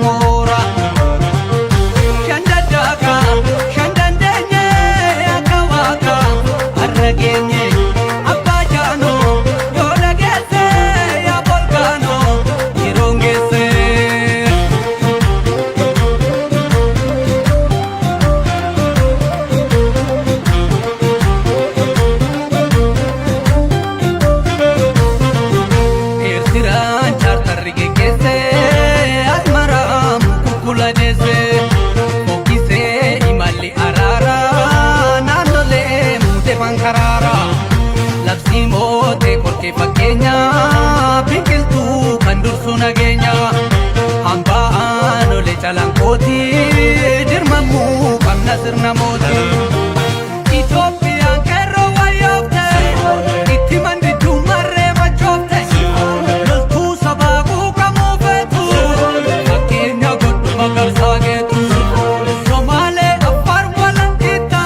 mora Shandadaka Shandandenye Akawaka Arragenye Abajano Yolagese Ya Volcano Irongese Irtiran chartarrige kese Asmaram kukula dese Fokise imali arara Nandole mute pankarara Labsimo te korke fakenya Binkiltu kandursu nagenya Hambaan ole chalankoti Dirmamu kamna sirna moti Ethiopia kerro wayofte Itti manditu marre machofte Loltu sababu kamufetu Fakkeenya godhu magarsagetu Somale Afar walantita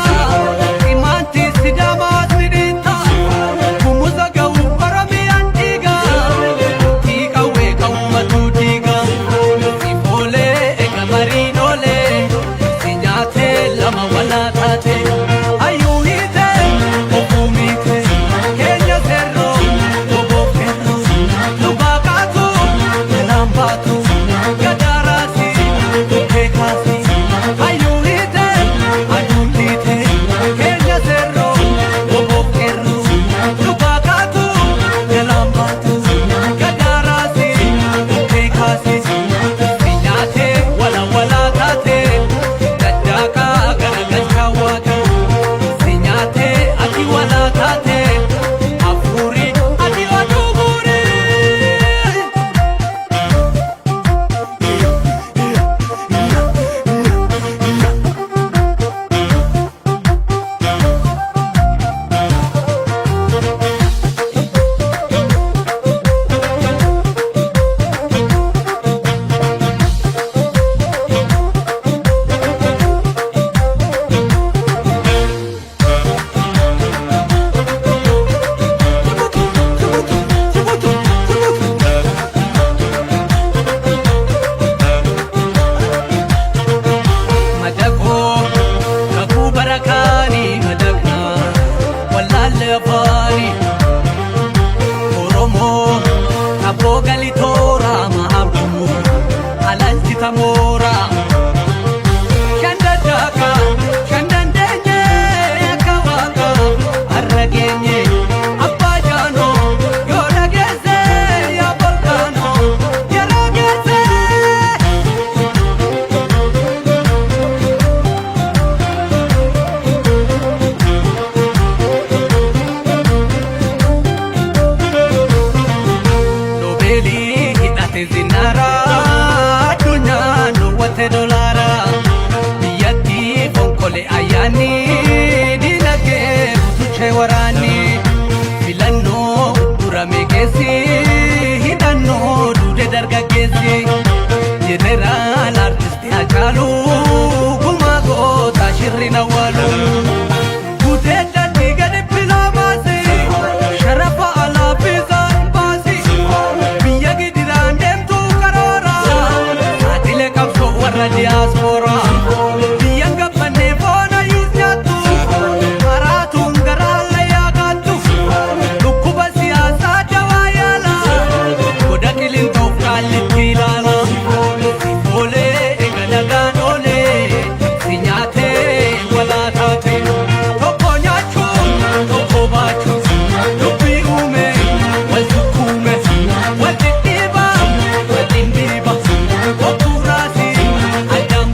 Imanti Sidamas nidita Kumuza gahu Oromiyan diga Tika weka ummatu diga Sifole ega marinole Sinyate lama wala tate Ayu hite Okumite Kenya serro Tobo ferro Lubakatu Nambatu Gadarasi Tukekasi Ayu hite Adulite Kenya serro Tobo ferro Lubakatu Nambatu Gadarasi Tukekasi Sinyate wala wala tate Gaddaka garagalcha waka Sinyate ati wala tate Afuri ati watugure Madako Kaku barakani madakna Wallahi afani Oromo Abo galitora mahabumu Alalti tamora Shandadaka Shandandenye Akawaka Arragenye Abajano Yolagese Ya Volcano Yaragese Nobeli hidhate zinara Addunyaa nuwwate dolara Biyyatti fonkole ayyaanni Dinagdee butuchee waraanni Filannoo durame keessi Hidhannoo duude dargaggeessi Jeneraal artisti Hacaaluu Gumaa goota shirri nawwaalu Guutee dadhii gadi piloomaasi Sharafa alaafisaan baasi Biyya gidiraan deemtu karoora Saatilee qabsoo warra diyaaspoora Biyyan gabbannee foona yuus nyaattu Maraatuun garaalle yaaqattu Dhukkuba siyaasaa dawaa yaala Goda qilintoof kaallitti ilaala Olee ega nagaan olee Si nyaatee walaa taate Tokko nyaachuun tokko baachuun Dubbii uume wal sukkuume Wal dhidhiiba wal dhimbiiba Waktuuraasi addaan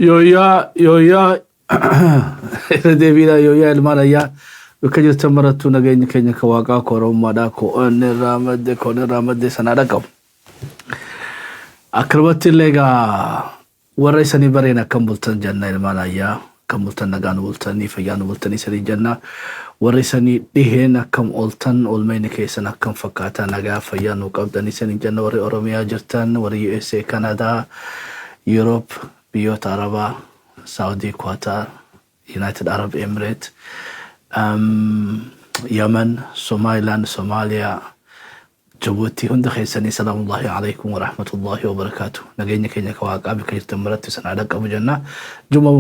يويا ديفيدا يويا الماليا وكجر تمرتو نجين كينيا كواقع كورم مادا كون رامد سنادكم أكرمت الليجا ورئيسني برينا كمبلتن جنة الماليا كمبلتن نجان بلتني فيان بلتني سري جنة ورئيسني دهنا كم أولتن أولمين كيسنا كم فكاتا نجا فيان وكابدني سري جنة وري أوروميا جرتن وري USA كندا يوروب بيوت عربا سعودي كواتار يونايتد عرب إمارات يمن سوماليلاند سوماليا جيبوتي هند خيسني سلام الله عليكم ورحمة الله وبركاته نجيني كينيا كواقع بكير تمرت سنعدك أبو جنة جمعة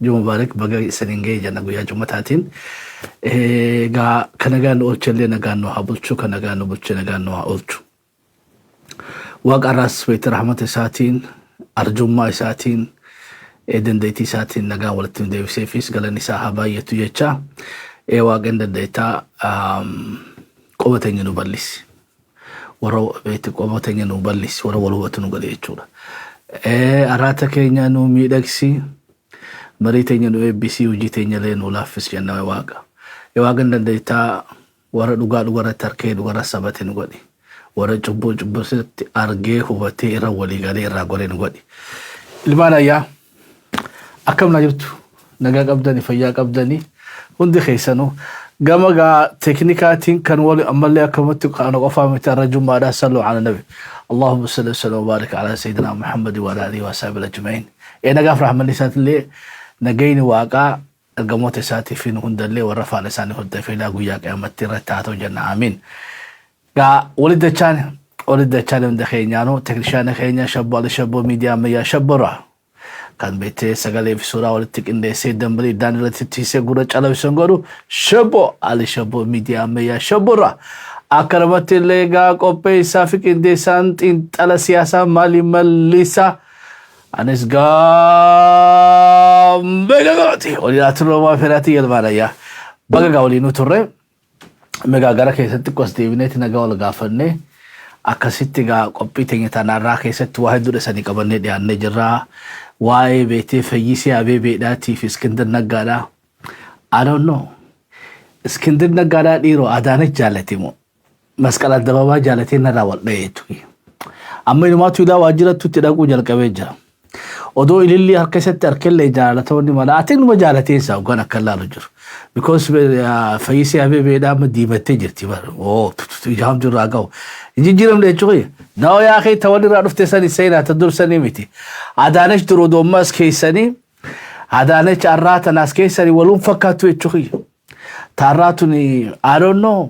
مبارك بقى سنينجي جنة ويا جمعة تاتين كنجان أولتشلي نجانو هبلتشو كنجانو بلتش نجانو أولتشو واقع راس بيت رحمة ساتين أرجوما ساتين إذن ديتي ساتين نجا ولتين ديو سيفيس قال نساء بايتو يجا واقع ديتا قوتين نبلس ورو بيت قوتين نبلس ورو ولوة نقول يجورا أراتا كينيا نو ميدكسي مريتين نو ABC وجيتين لين ولافس جنة واقع ديتا ورا دوغا تركي دوغا سبتين نقولي ورا جبو ست أرجع هو تيرا ولي قالي راقولين نقولي المانا يا أكمل نجرتو نجا قبضني فيا قبضني هندي خيسانو جماعة تكنيكاتين كان ولي أملي أكملت أنا قفا مترجم ما صلوا على النبي اللهم صل وسلم وبارك على سيدنا محمد وعلى آله وصحبه أجمعين أنا قافر أحمد لسات اللي نجيني واقع الجماعة ساتي فين هند اللي ورفع لساني هند في لا جوياك أمتي رتاتو جنة آمين جا ولد الشان من دخينيانو تكنيشان خينيا شبو ميديا ميا شبرا كان بيتي سجالي في سورة ولتك إن سيد دمبلي دان لتي سجورة على بسنجرو شبو على شبو ميديا ميا شبرا أكرمت اللي جا كوبي سافك إن سانت إن على سياسة مالي مليسا أنس جام بيجاتي ولي أترو ما فراتي الماليا بقى قولي نوتوري مجاجرا كيسات كوستيفينيت نجاول غافني أكاسيت جا كوبي تيجي تنارا كيسات واحد دور سني كبرني دي أن نجرا واي بيتي فيسي أبي بيداتي في اسكندر نجارا I don't know اسكندر نجارا ديرو أدانة جالتي مو مسكالة دبابة جالتي نراول بيتوي أما إنه ما تيدا واجرة تتلاقو جال كبيجا ودو إللي هركسات أركل جالتوني مالا أتين مجالتين ساو كان أكلا رجر because فيسي أبي بيدام ديمتي جرتي بار جام جراغاو جيرم ليه شوي ناو يا أخي تواني رأفت سني سينا تدور سني ميتي عدانش درو دوماس كيساني عدانش أرات ناس كيساني ولوم فكاتو شوي تاراتوني I don't know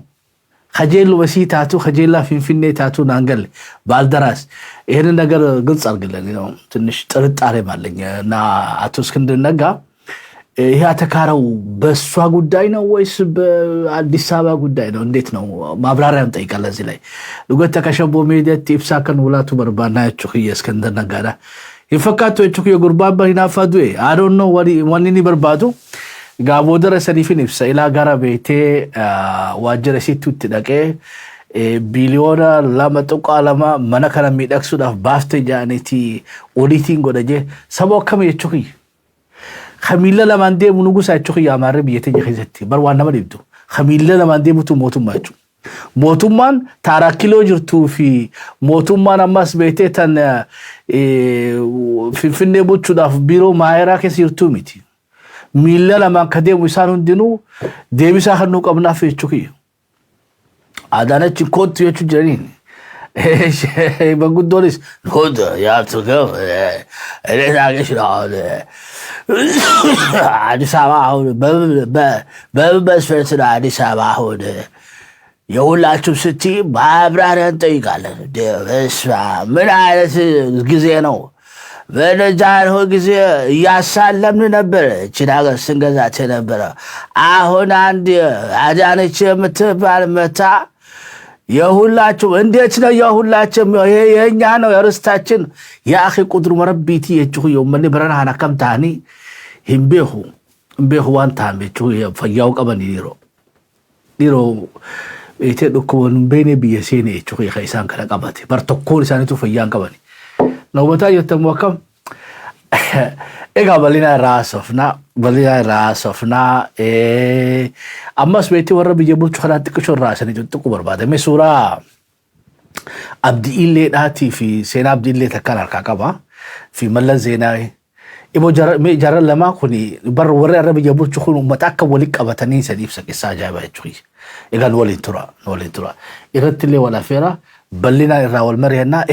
خجل وسي تاتو خجل لا فين تاتو نانجل بالدراس إهنا نجار قلص أرجلني نوم تنش ترد عريم علينا نا أتوسكندر نجا هي أتكارو بس قدينا ويس بأديس أبابا قدينا نديتنا ما برارم تيجي على زلي لقيت تكشبو ميديا تيبساكن ولا تبربانا تشوكي اسكندر نجارا يفكرتوا تشوكي قربان بهنا فدوي I don't know وانيني بربادو قابو درسني في نفسه إلى غرابيتي واجرسي تدقى بليونا لما تقع لما منا كنا ميدكسو داف بافتي جانيتي أوليتين قدجة سبوا كم يتشوكي خميلة لما ندي منوجو سايتشوكي يا ماري بيتي جهزتي بروان نما نبدو خميلة لما ندي موتوم ماجو موتومان تارا كيلو جرتو في موتومان أماس بيتي تن في النبوت شداف بيرو مايرا كسيرتو ميتي ميلا لما كديم ويسانون دينو ديبي ساخنوك أبنا في تشوكي عدانا تشكوت يوتشو جرين بقول دوريس خد يا تكو ليش عايش هذا عادي سامعه بس فرسنا عادي سامعه يقول لا تبستي بابرار أنت يقال بس من عادة جزينو በነዛን ጊዜ ያሳለምን ነበር ችዳጋ ስንገዛት ነበር አሁን አንድ አዳነች የምትባል መታ የሁላችሁ እንዴት ነው የሁላችሁ ይሄ የኛ ነው የርስታችን ያኺ ቁድሩ መረቢቲ የጭሁ የመን ብረናና ከምታኒ እምቤሁ ዋንታን በጭሁ ፈያው ቀበን ዲሮ ኢቴዶኮን በኔ ቢየሴኔ ጭሁ የኸይሳን ከረቀበት በርተኮል ሳነቱ ፈያን ቀበን نوبتا يتموكم Egaa bal'ina irraa sofnaa ammas beektii warra biyya bulchu kanaatti qishoo irraa sanii tuttuqu barbaadame suuraa Abdii Illeedhaatii fi seenaa Abdii Illee takkaan harkaa qaba fi Mallas Zeenaawii. Imoo jaran lamaa kuni bar warra irra biyya bulchu kun uummata akka waliin qabatanii sadiif saqisaa ajaa'iba jechuudha. Egaa nu waliin tura. Irratti illee wal affeera bal'ina irraa wal mari'annaa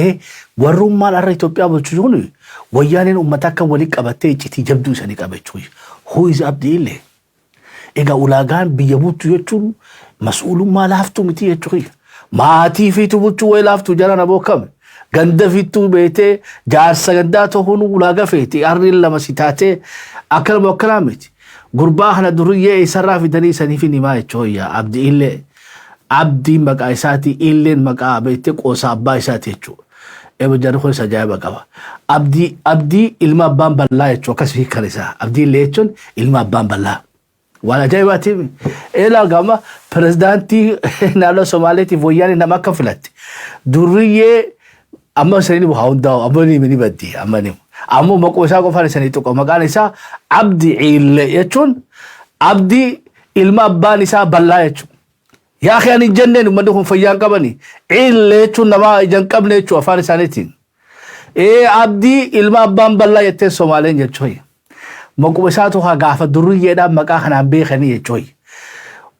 warrummaan irra Itoophiyaa bulchu kun wayyaaniin uummata akka waliin qabattee iccitii jabduu isanii qaba jechuudha. Who is Abdii Illee? Egaa ulaagaan biyya bulchu jechuun mas'uulummaa laaftuu miti jechuudha. Maatii fiitu bulchuu wayi laaftuu jara na bookame. Ganda fiitu beetee jaarsa gandaa ta'uun ulaagaa feeti arriin lama si taatee akkanaa miti. Gurbaa kana duriyyee isarraa fidanii saniif hin himaa jechuudha. Abdii Illee. Abdiin maqaa isaati Illeen maqaa beetee qoosa abbaa isaati jechuudha. Eeba jarri kun isa ajaa'iba qaba. Abdii ilma abbaan bal'aa jechuudha akkasii kan isaa. Abdii Illee jechuun ilma abbaan bal'aa. Waan ajaa'ibaatiif eelaa gama pirezidaantii naannoo Somaaleetiif wayyaanii nama akka filatte. Duriyyee amma sanii bu'aa hundaa'u amma ni baddi amma ni. Ammoo maqoo isaa qofaan isanii tuqa maqaan isaa Abdii Illee jechuun Abdii ilma abbaan isaa bal'aa jechuudha. Yaa akhi hin jenneen uummanni kun fayyaan qabani. Illee jechuun nama ijaan qabne jechuudha afaan isaaniitiin. Abdii ilma abbaan bal'aa jettee Somaaleen jechuudha. Maqoo isaatu haa gaafa duriyyeedhaan maqaa kanaan beekanii jechuudha.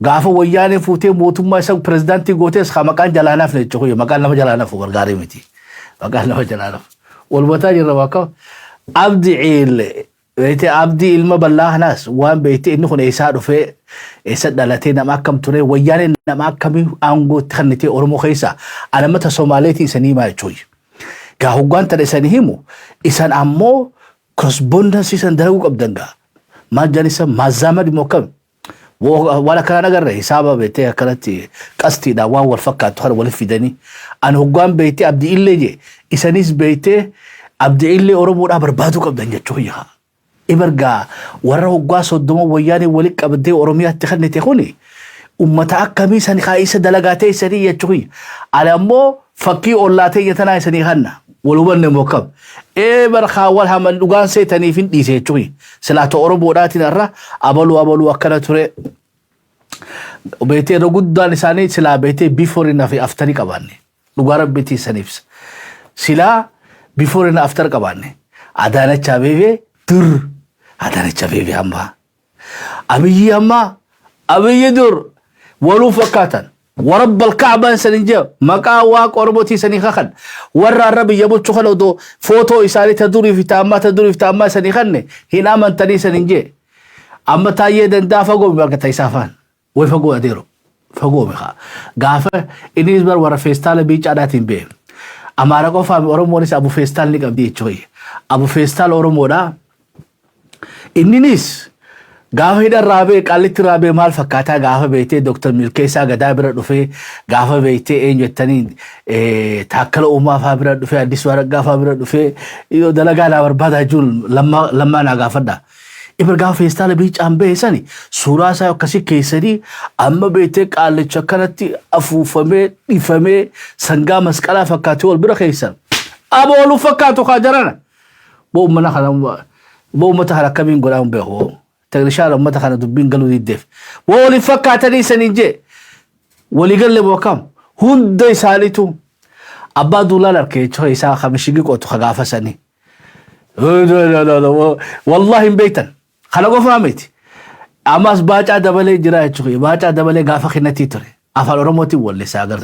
Gaafa wayyaanee fuutee mootummaa isa pirezidaantii gootees haa maqaan jalaanaaf jechuudha. Maqaan nama jalaanaaf gargaaree miti. Maqaan nama jalaanaaf. Walbataa jirra bakka Abdii Illee. Beete Abdii ilma bal'aa kanaas waan beekte inni kun eessaa dhufee eessa dhalatee nama akkam ture wayyaaneen nama akkamii aangootti kannitee Oromoo keessa alammata Somaaleetii isanii himaa jechuudha. Gaa hoggaan tana isanii himu isan ammoo correspondence isan dalaguu qabdan gaa. Maal janisa maazaama dhimoo akkami. Waan akkanaa agarre hisaaba beetee akkanatti qastiidhaan waan wal fakkaatu kana waliif fidanii. Ani hoggaan beekte Abdii Illee je isanis beekte Abdii Illee Oromoodhaa barbaaduu qabdan jechuudha. Ibargaa warra hoggaa soddoma wayyaanii waliin qabatee Oromiyaatti kannite kuni uummata akkamii san kaa'isa dalagaatee isanii jechuudha. Ani ammoo fakkii ollaatee yatanaa isanii kanna wal hubanne mokkam. Barkaa wal haman dhugaan seetaniif hin dhiise jechuudha. Silaata Oromoodhaatiin irra abaluu akkana ture. Beetee yeroo guddaan isaanii silaa beetee before fi after qabaanne. Dhugaa rabbiitii saniif. Silaa before and after qabaanne. Adaanach Abeebee dur. Adaanach Abeebee amma. Abiyyi amma. Abiyyi dur. Waluu fakkaatan. ورب الكعبة سنجا مقا واق أربوتي سنيخان ورا الرب يبوتشو خلودو فوتو إسالي تدوري في تاما سنيخان هنا من تني سنجا أما تايي دندا فقو بمالك تايسافان ويفقو أديرو فقو مخا غافة إنيز بر ورا فيستال بيج عداتين بيه أما رقو فامي أورمونيس أبو فيستال نيك أبدي چوي أبو فيستال أورمونا إنينيس gaafa hidhan raabee qallitti raabee maal fakkaataa gaafa beektee Dr. Milkeessaa Gadaa bira dhufee gaafa beektee eenyu jettanii Taakkala Uumaa fa'aa bira dhufee Addis Waraggaa fa'aa bira dhufee yoo dalagaa naa barbaadaa jiru lammaa naa gaafadha. Ibra gaafa feestaala biicaan beeksani suuraa isaa akkasii keessanii amma beektee qaallicha akkanatti afuufamee dhifamee sangaa masqalaa fakkaatee wal bira keessan. Abooluu fakkaatu kaa jarana. Uummata kana akkamiin godhaan beeku. تغريشال أمتا خانا دبين قالوا دي الدف وولي فكاتني سنينجي ولي قال لي بوكام هون ساليتو أبا دولار كيتشو يسا خمشيقي قوتو خغافة سني لا والله مبيتا خلقوا فهميتي أماس باجا دبالي جراي تشوي باجا دبالي غافة خنتي تري أفعل رموتي واللي ساقر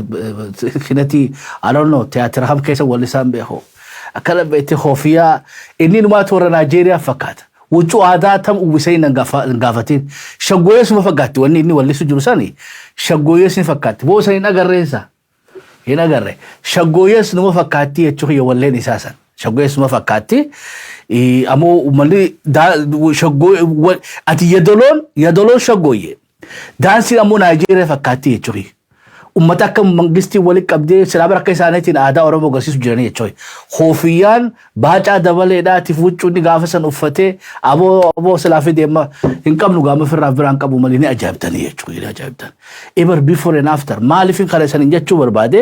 خنتي I don't know تياتر هم كيسا واللي سام بيخو أكلا بيتي خوفيا إني نمات ورا نيجيريا فكات وجو عاداتهم وبسين نقافتين شقويس مفقات واني اني وليسو جلساني شقويس نفقات بو سين اقريسا هنا اقري شقويس نمفقاتي يتشوخي ولين اساسا شقويس مفقاتي امو مالي شقوي اتي يدولون شقوي دانسي امو نيجيريا فقاتي يتشوخي ummata akka mangistii wali qabdee silaa bara akka isaaniitiin aadaa Oromoo agarsiisu jiranii jechuudha. Koofiyaan baacaa dabaleedhaati fuucuun gaafa san uffatee aboo silaa fi deema hin qabnu gaama firraa biraan qabu malee ni ajaa'ibtanii jechuudha. Ni ajaa'ibtan. Eber before and after maaliif hin kareessaniin jechuu barbaade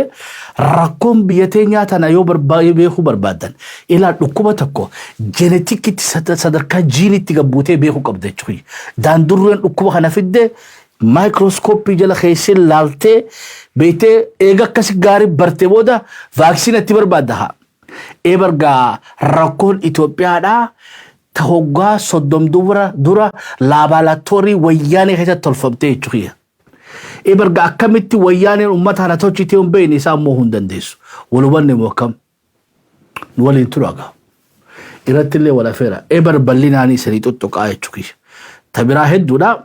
rakkoon biyya teenyaa tana yoo beekuu barbaadan ilaa dhukkuba tokko jeenetikitti sadarkaa jiinitti gabbuutee beekuu qabda jechuudha. Daandurreen dhukkuba kana fidde microscopii jala keessin laaltee beekte eega akkasi gaarii bartee booda vaaksiina itti barbaadda. Ebergaa rakkoon Itoophiyaadhaa tahoggaa 30 dura laaboraatoorii wayyaanee keessatti tolfamtee jechuudha. Ebergaa akkamitti wayyaaneen uummata kana tolchitee hin beekne isaa immoo hin dandeessu. Walubanne moo akkam nu waliin turagaa. Irratti illee wal afeera. Eber bal'inaanii sanii xoxxoqaa jechuudha. Tabiraa hedduudha.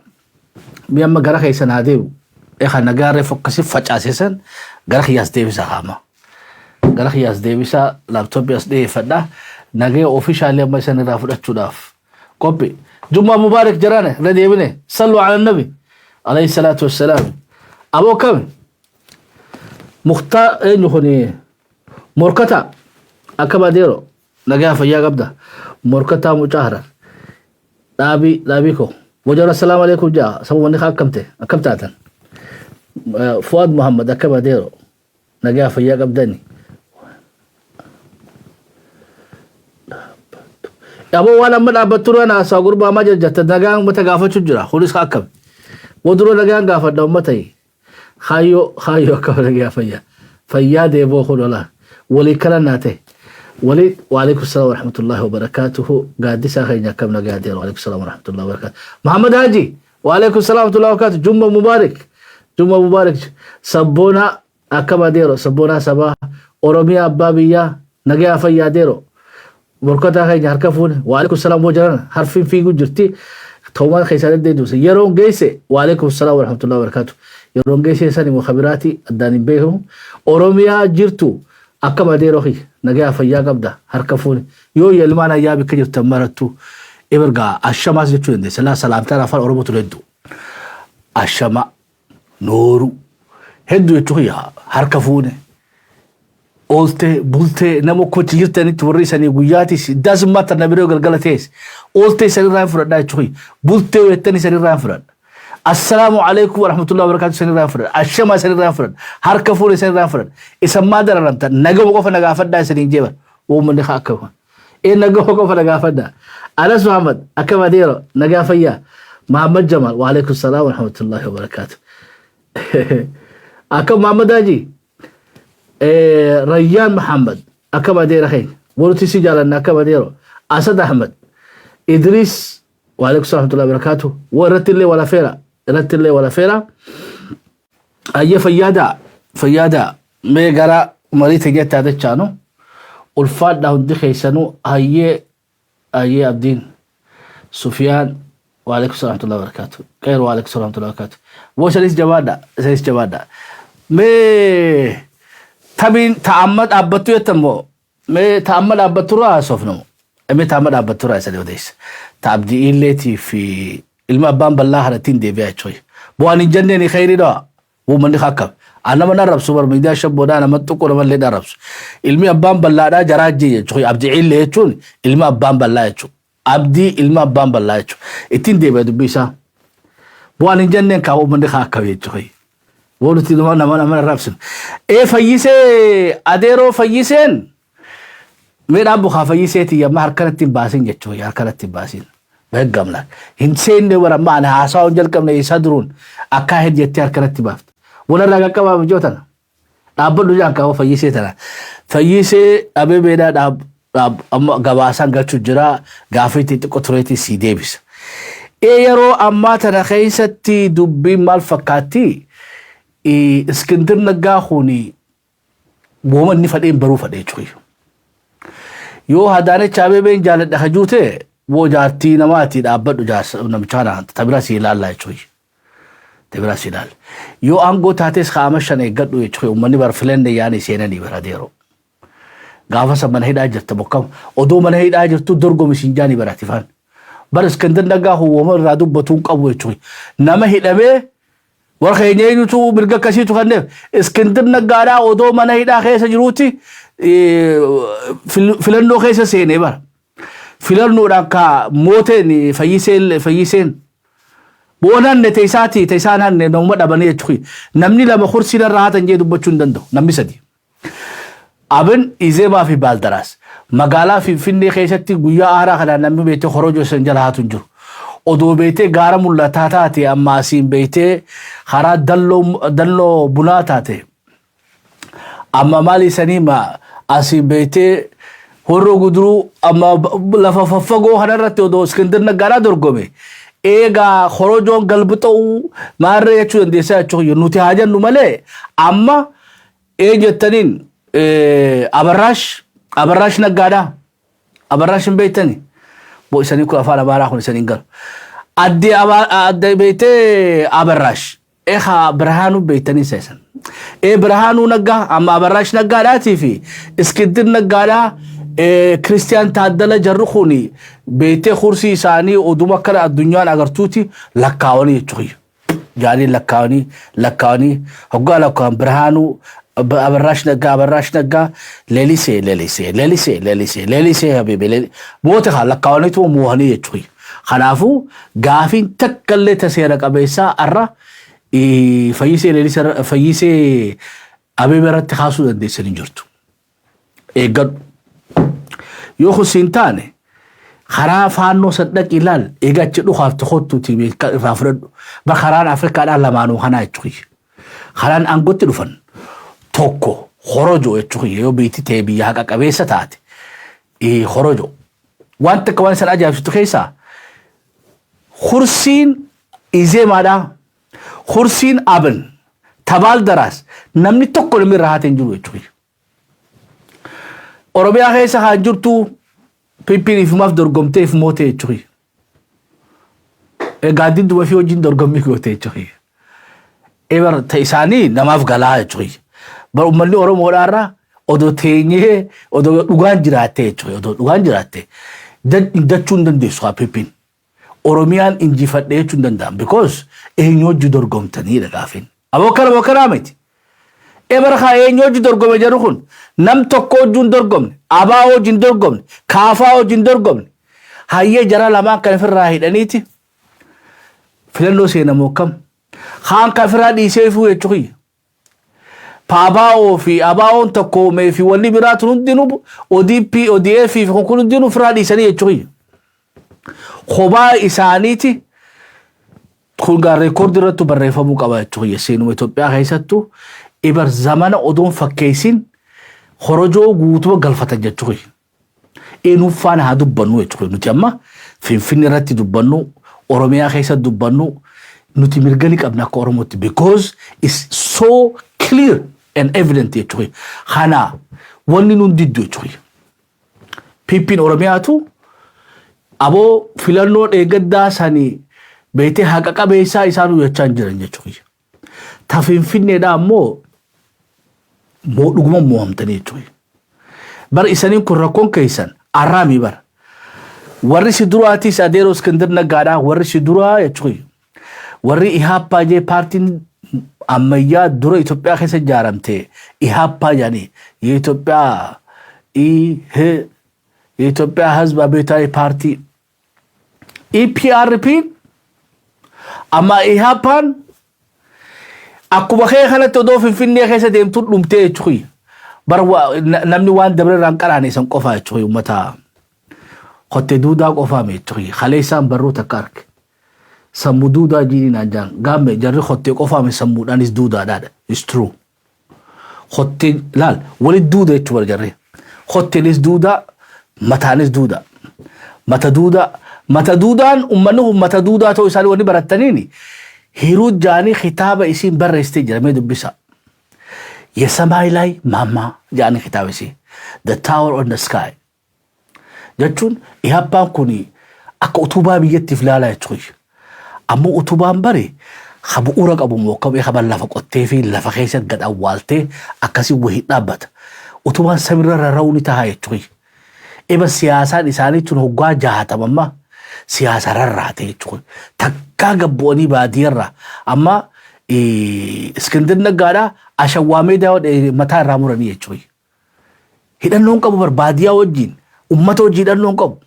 Mi amma gara keessan haa deemu. Eegaa nagaarree fokkasii facaasesan gara xiyyaas deebisaa haama. Gara xiyyaas deebisaa laaptooppii as dheeffadhaa. Nagee ofiishaalee amma isan irraa fudhachuudhaaf. Qophi. Jummaa Mubaarak jiraane irra deebine. Sallu ala nabi. Alayhi salaatu wassalaam. Aboo kami? Mukhtaa eenyu kuni morkata akka badeero nagaa fayyaa qabda. Morkata mucaahara. Dhaabii ko. وجرى السلام عليكم جاء سووا مني كم تاتن فؤاد محمد أكبر ديرو نجا فيا قبدني أبو وانا من أبتر أنا سأقول بما جت نجا متجافة شجرة خلص أكب ودرو نجا جافة دوم متى خايو كبر نجا فيا ديبو خلولا ولي كلا ناته ولي وعليكم السلام ورحمة الله وبركاته قاعد ساخينا كم نقادر وعليكم السلام ورحمة الله وبركاته محمد هاجي وعليكم السلام ورحمة الله وبركاته جمعة مبارك سبونا أكما ديرو سبونا سبا أوروميا أبابية نجا فيا ديرو بركاته خينا هركفون وعليكم السلام وجرنا حرفين في جرتي توما خيسان ديدوس يرون جيسي وعليكم السلام ورحمة الله وبركاته يرون جيسي ساني مخابراتي الداني بيهم أوروميا جرتو أكما ديروخي نجا فيا قبدا هركفوني يو يلمانا يا بكجر تمرتو إبرقا الشماس جتو عندي سلام ترى فال أوروبو تلدو الشما نورو هدو يتوخيها هركفوني قلت بولتي نمو كنت جرتني توري سني قياتي داز ماتر نبريو قلقلتيس قلت سني راين فرد دا يتوخي بولتي ويتني سني راين فرد السلام عليكم ورحمة الله وبركاته سني راين فرد الشما سني راين فرد هركفوني سني راين فرد إسمى درانتا نجا وقف نجا فرد سني جيبا ومن دخا أكوا إيه نجا وقف نجا فرد أنس محمد أكوا ديرو نجا فيا محمد جمال وعليكم السلام ورحمة الله وبركاته أكوا محمد هاجي ريان محمد أكوا ديرو خين ولتي سجالنا أكوا ديرو أسد أحمد إدريس وعليكم السلام ورحمة الله وبركاته ورتل لي ولا فيرا أيه فيادا ميغارا مريت جت هذا الشانو والفاد ده ودي خيسانو أيه عبدين سفيان وعليكم السلام ورحمة الله وبركاته خير وعليكم السلام ورحمة الله وبركاته وسليس جوادا مي تبين تعمد أبتو يتمو مي تعمد أبتو رأى صفنو مي تعمد أبتو رأى سليو ديس تعبدي إلتي في المأبان بالله رتين دي بيها شوي بواني جنني خيري دا ومن خاكب أنا من الرب سوبر ميديا شبودا أنا متوكل من لدا ربس علمي أبان بالله دا جراجي شوي عبدي إلي يشون علمي أبان بالله يشون عبدي علمي أبان بالله يشون إتين دي بيها دبيسا بواني جنن كاو من خاكب شوي ولتي دمان من الرب سن إيه فيسي أديرو فيسين मेरा बुखा फयीसे थी अब हरकत तिबासिन जच्चो हरकत तिबासिन बेगम ला हिंसेन ने वरा मान हासा उजल कम ने सदरून अक्का है जत्ते हरकत तिबाफ्त वला लगा का बाब जो था अब दुजा का वो फयीसे अबे बेदा अब गवासा गचुजरा गाफिती तो कोथरेती सीधे बिस ए यरो अम्मा तना खैसती दुब्बी माल फकाती اسكندر نگا خونی ومن نفدين برو فدي چوي يو هدانه چابه بين جال دخجوته वो जाती नमाती दाबत उजास नमचाना तबरा सीलाल ला चोई तबरा सीलाल यो अंगो ताते खामशन गड्डू चोई मनी बर फ्लेंड यानी सेना नी बरा देरो गावा सब मन हिदा जत बकम ओदो मन हिदा जत दुर्गो मिसिंजानी बरा तिफान बर स्कंदर नगा हो वमर रादू बतूं कबो चोई नम हिदबे warqeenyee tu mirga kasiitu kanneen Iskindir Naggaadhaa odoo mana hidhaa keessa jiruuti filannoo keessa seenee bara. Filannoodhaan ka mooteen fayyiseen boonan ne teessaan hanne nama dhabanii jechuudha. Namni lama kursiin irraa haatan jee dubbachuu hin danda'u. Namni sadi. Abin Izeemaa fi Baaldaraas magaalaa Finfinnee keessatti guyyaa aaraa kanaan namni beekte korojoo san jala haatu hin jiru. Odoo beekte gaara mul'ataa taate amma asiin beekte karaa dalloo bunaa taate amma maali saniima asiin beekte horroo guduruu amma lafa faffagoo kanarratti odoo Iskindir Naggaadhaa dorgome eegaa korojoon galbixa'uu maarree jechuu dandeessaa jechuudha. Nuti haa jennu malee amma jettaniin Abarraash Naggaadhaa Abarraash hin beektani bo isanii kun afaan Amaaraa kun isanii galu adde beektee Abarraash Birhaanuu beektanii seesan Birhaanuu Naggaa amma Abarraash Naggaadhaatii fi Iskindir Naggaadhaa Kiristiyaan Taaddala jarri kuni beektee kursii isaanii oduma akkana addunyaan agartuuti lakkaawanii jechuudha. Jaanii lakkaawanii hoggaa lakkaawwan Birhaanuu Abarraash Naggaa leelisee habibi boota haa lakkaawaniitu moohanii jechuudha. Kanaafuu gaafiin takkallee taseera qabeessaa arra fayyisee Abeebee irratti kaasuu dandeessan hin jirtu. Eeggadhu. Yoo kusiin taane karaa faannoo saddeq ilaal eegachi dhufaaf tokkottuuti irraa fudhadhu. Karaan Afrikaadhaan lamaanuu kanaa jechuudha. Karaan aangotti dhufan tokko korojoo jechuudha. Yoo biitti ta'e biyya haqa qabeessa taate korojoo. Wanta akka waan isaan ajaa'ibsitu keessaa kursiin Izeemaadhaa kursiin Abin Baaldaraas namni tokko namni irraa haate hin jiru jechuudha. Oromiyaa keessa haa jirtu Pippin ifumaaf dorgomtee if mootee jechuudha. Gaaddin duma fi hojiin dorgommii gootee jechuudha. Ebar isaanii namaaf galaa jechuudha. Bar uummanni Oromoodhaa irraa odoo teenyee odoo dhugaan jiraattee jechuudha. Odoo dhugaan jiraattee dachuu hin dandeessu haa Pippin. Oromiyaan injifadhee jechuu hin danda'an because eenyu hojii dorgomtaniidha gaafin. Aboo kanaa miti. Ebar haa eenyu hojii dorgome jedhu kun nam tokko hojii hin dorgomne abaa hojii hin dorgomne kaafaa hojii hin dorgomne hayyee jara lamaan kan ofirraa hidhaniiti filannoo seenamoo kam haan kan ofirraa dhiisee ifuu jechuudha. Paabaa'oo fi abaa'oon tokko mee fi walli biraatu hundinuu ODF fi kun hundinuu ofirraa dhiisanii jechuudha. Kophaa isaaniiti kun reekoordi irratti barreeffamuu qaba jechuudha. Seenuma Itoophiyaa keessattuu ibar zamana odoon fakkeessin korojoo guutuma galfatan jechuudha. Eenuffaan haa dubbannu jechuudha. Nuti amma Finfinnee irratti dubbannu Oromiyaa keessatti dubbannu nuti mirga ni qabna akka Oromootti because it's so clear and evident jechuudha. Kana wanni nun diddu jechuudha. Pippin Oromiyaatu aboo filannoo dheegaddaa sanii beetee haqa qabeessaa isaanuu jechaan jiran jechuudha. Ta Finfinneedhaa ammoo dhuguma mo'amtanii jechuudha. Bar isaniin kun rakkoon keessan arraamii bara. Warri si duraatis adeeroo Iskindir Naggaadhaa warri si duraa jechuudha. Warri Ihaappaa jee paartiin ammayyaa dura Itoophiyaa keessa ijaaramte Ihaappaa jaanii የኢትዮጵያ ሕዝብ አብዮታዊ ፓርቲ EPRP amma Ihaappaan akkuma kee kanatti odoo Finfinnee keessa deemtu dhumtee jechuudha. Bar namni waan dabre irraan qaraane isan qofaa jechuudha uummata qottee duudaa qofaa jechuudha. Halee isaan barruu takka arge. Sammuu duudaa jiini naan jaan gaamme jarri qottee qofaa sammuudhaanis duudaadhaadha. It's true. Qottee laal walit duuda jechuudha jarri. Qotteenis duudaa mataanis duudaa. Mata duudaan ummanni mata duudaa ta'uu isaanii wanni barattaniini hiruu jaanii kitaaba isiin barreessitee jedhamee dubbisa. የሰማይ ላይ ማማ jaanii kitaaba isii The Tower on the Sky jechuun Ihaappaan kun akka utubaa biyyattiif ilaalaa jechuudha. Ammoo utubaan bare bu'uura qabu moo qabu lafa qottee fi lafa keessatti gad awwaaltee akkasii wahii dhaabbata. Utubaan samiirra rarra'uu ni ta'a jechuudha. Eba siyaasaan isaanii tun hoggaa 60 siyaasa rarraate jechuudha. Takkaa gabboonii baadiyarraa amma Iskindir Naggaadhaa ashawwaamee daawwadhe mataa irraa muranii jechuudha. Hidhannoon qabu barbaadiyaa wajjin ummata wajjin hidhannoon qabu.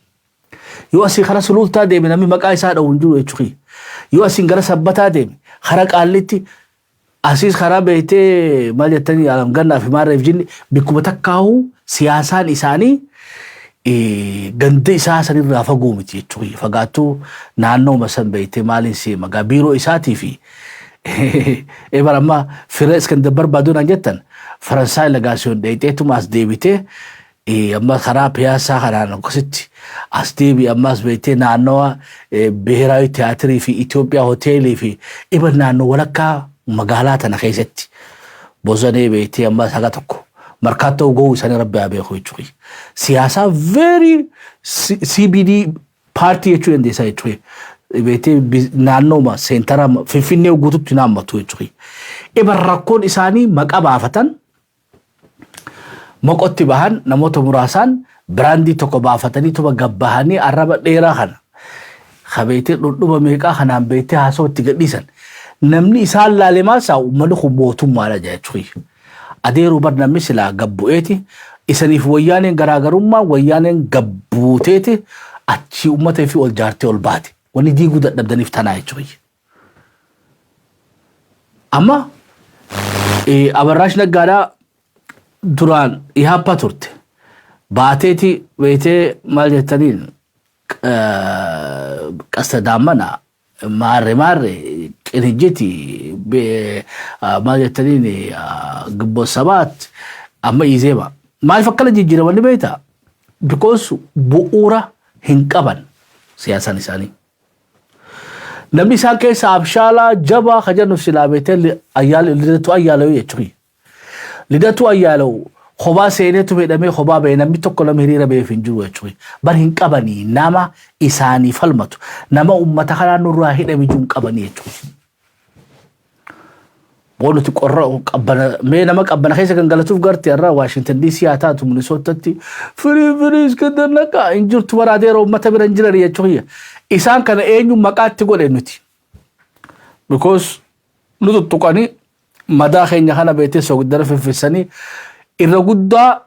Yoo asii karaa sulultaa deeme namni maqaa isaa dha'u hin jiru jechuudha. Yoo asiin gara sabbataa deeme karaa qaallitti asiis karaa beektee maal jettanii alamgannaa fi maarreef jinni bikkuma takkaa'uu siyaasaan isaanii ganda isaa sanirraa fagoo miti jechuudha. Fagaattuu naannoo masan beektee maaliin seema gaa biiroo isaatii fi amma fira Iskandar barbaaduun an jettan Faransaay lagaasiyoon dheeyxeetuma as deebitee amma karaa piyaasaa kanaan akkasitti as deebi ammas beektee naannawa Biheraawi Tiyaatirii fi Itoophiyaa hoteelii fi naannoo walakkaa magaalaa tana keessatti bosonee beektee ammas haga tokko markaattoo gowuu isaanii rabbi haa beeku jechuudha. Siyaasaa very CBD paartii jechuu dandeessaa jechuudha. Beektee naannooma seentara Finfinnee guututti naammatu jechuudha. Rakkoon isaanii maqaa baafatan moqotti bahan namoota muraasaan biraandii tokko baafatanii tuba gabbahanii arraba dheeraa kana. Beektee dhudhuba meeqaa kanaan beektee haasoo itti gadhiisan. Namni isaan laalemaa isaa uummanni kun mootummaadha jechuudha. Adeeruu bar namni silaa gabbu'eeti isaniif wayyaaneen garaagarummaa wayyaaneen gabbuuteeti achi uummataa fi ol jaartee ol baate. Wani diiguu dadhabdaniif tanaa jechuudha. Amma Abarraash Naggaadhaa duraan ihaappa turte. Baateeti beektee maal jettaniin qasta daammana maarre qinijjiti maal jettaniin Gibboo Sabaat amma Izeema. Maaliif akkana jijjiiramanni beektaa? Because bu'uura hin qaban siyaasaan isaanii. Namni isaan keessa Abshaalaa jabaa kajannuuf silaa beektee lidatu ayyaalaw jechuudha. Lidatu ayyaalaw kophaa seeneetu miidhamee kophaa ba'e namni tokko nama hiriira ba'eef hin jiru jechuudha. Bar hin qabanii nama isaanii falmatu nama uummata kanaa nurraa hidhame jiru hin qabanii jechuudha. Booluti qorra qabbana mee nama qabbana keessa gangalatuuf gartee irraa Washington DC haa taatu Minnesotatti firii Iskandar Naggaa hin jirtu waraadeera uummata bira hin jiran jechuudha. Isaan kana eenyu maqaatti godhe nuti. Because nuti tuqanii madaa keenya kana beektee soogdara fiffisanii irra guddaa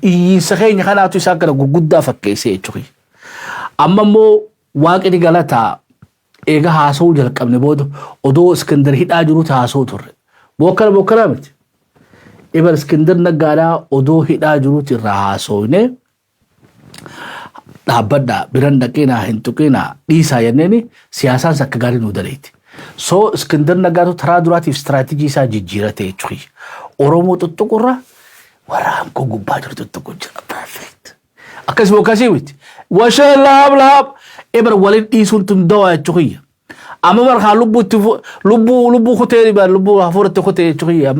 iyyiinsa keenya kanaatu isaan kana gurguddaa fakkeessee jechuudha. Amma immoo waaqni galataa eega haasa'uu jalqabne booda odoo Iskandar hidhaa jiruuti haasa'uu turre. Bokkana miti. Iskandar Naggaadhaa odoo hidhaa jiruuti irraa haasa'uune dhaabbadhaa biran dhaqinaa hin tuqinaa dhiisaa jenneeni siyaasaan akka gaarii nu daleeti. So Iskandar Naggaatu taraa duraatiif istiraatiijii isaa jijjiirate jechuudha. Oromoo tuttuqurra waraan koo gubbaa jiru tuttuqu jira. Perfect. Akkasuma akkasii miti. Washee laab waliin dhiisuun tun dawaa jechuudha. Amma markaa lubbuu kutee lubbuu hafuuratti kutee jechuudha.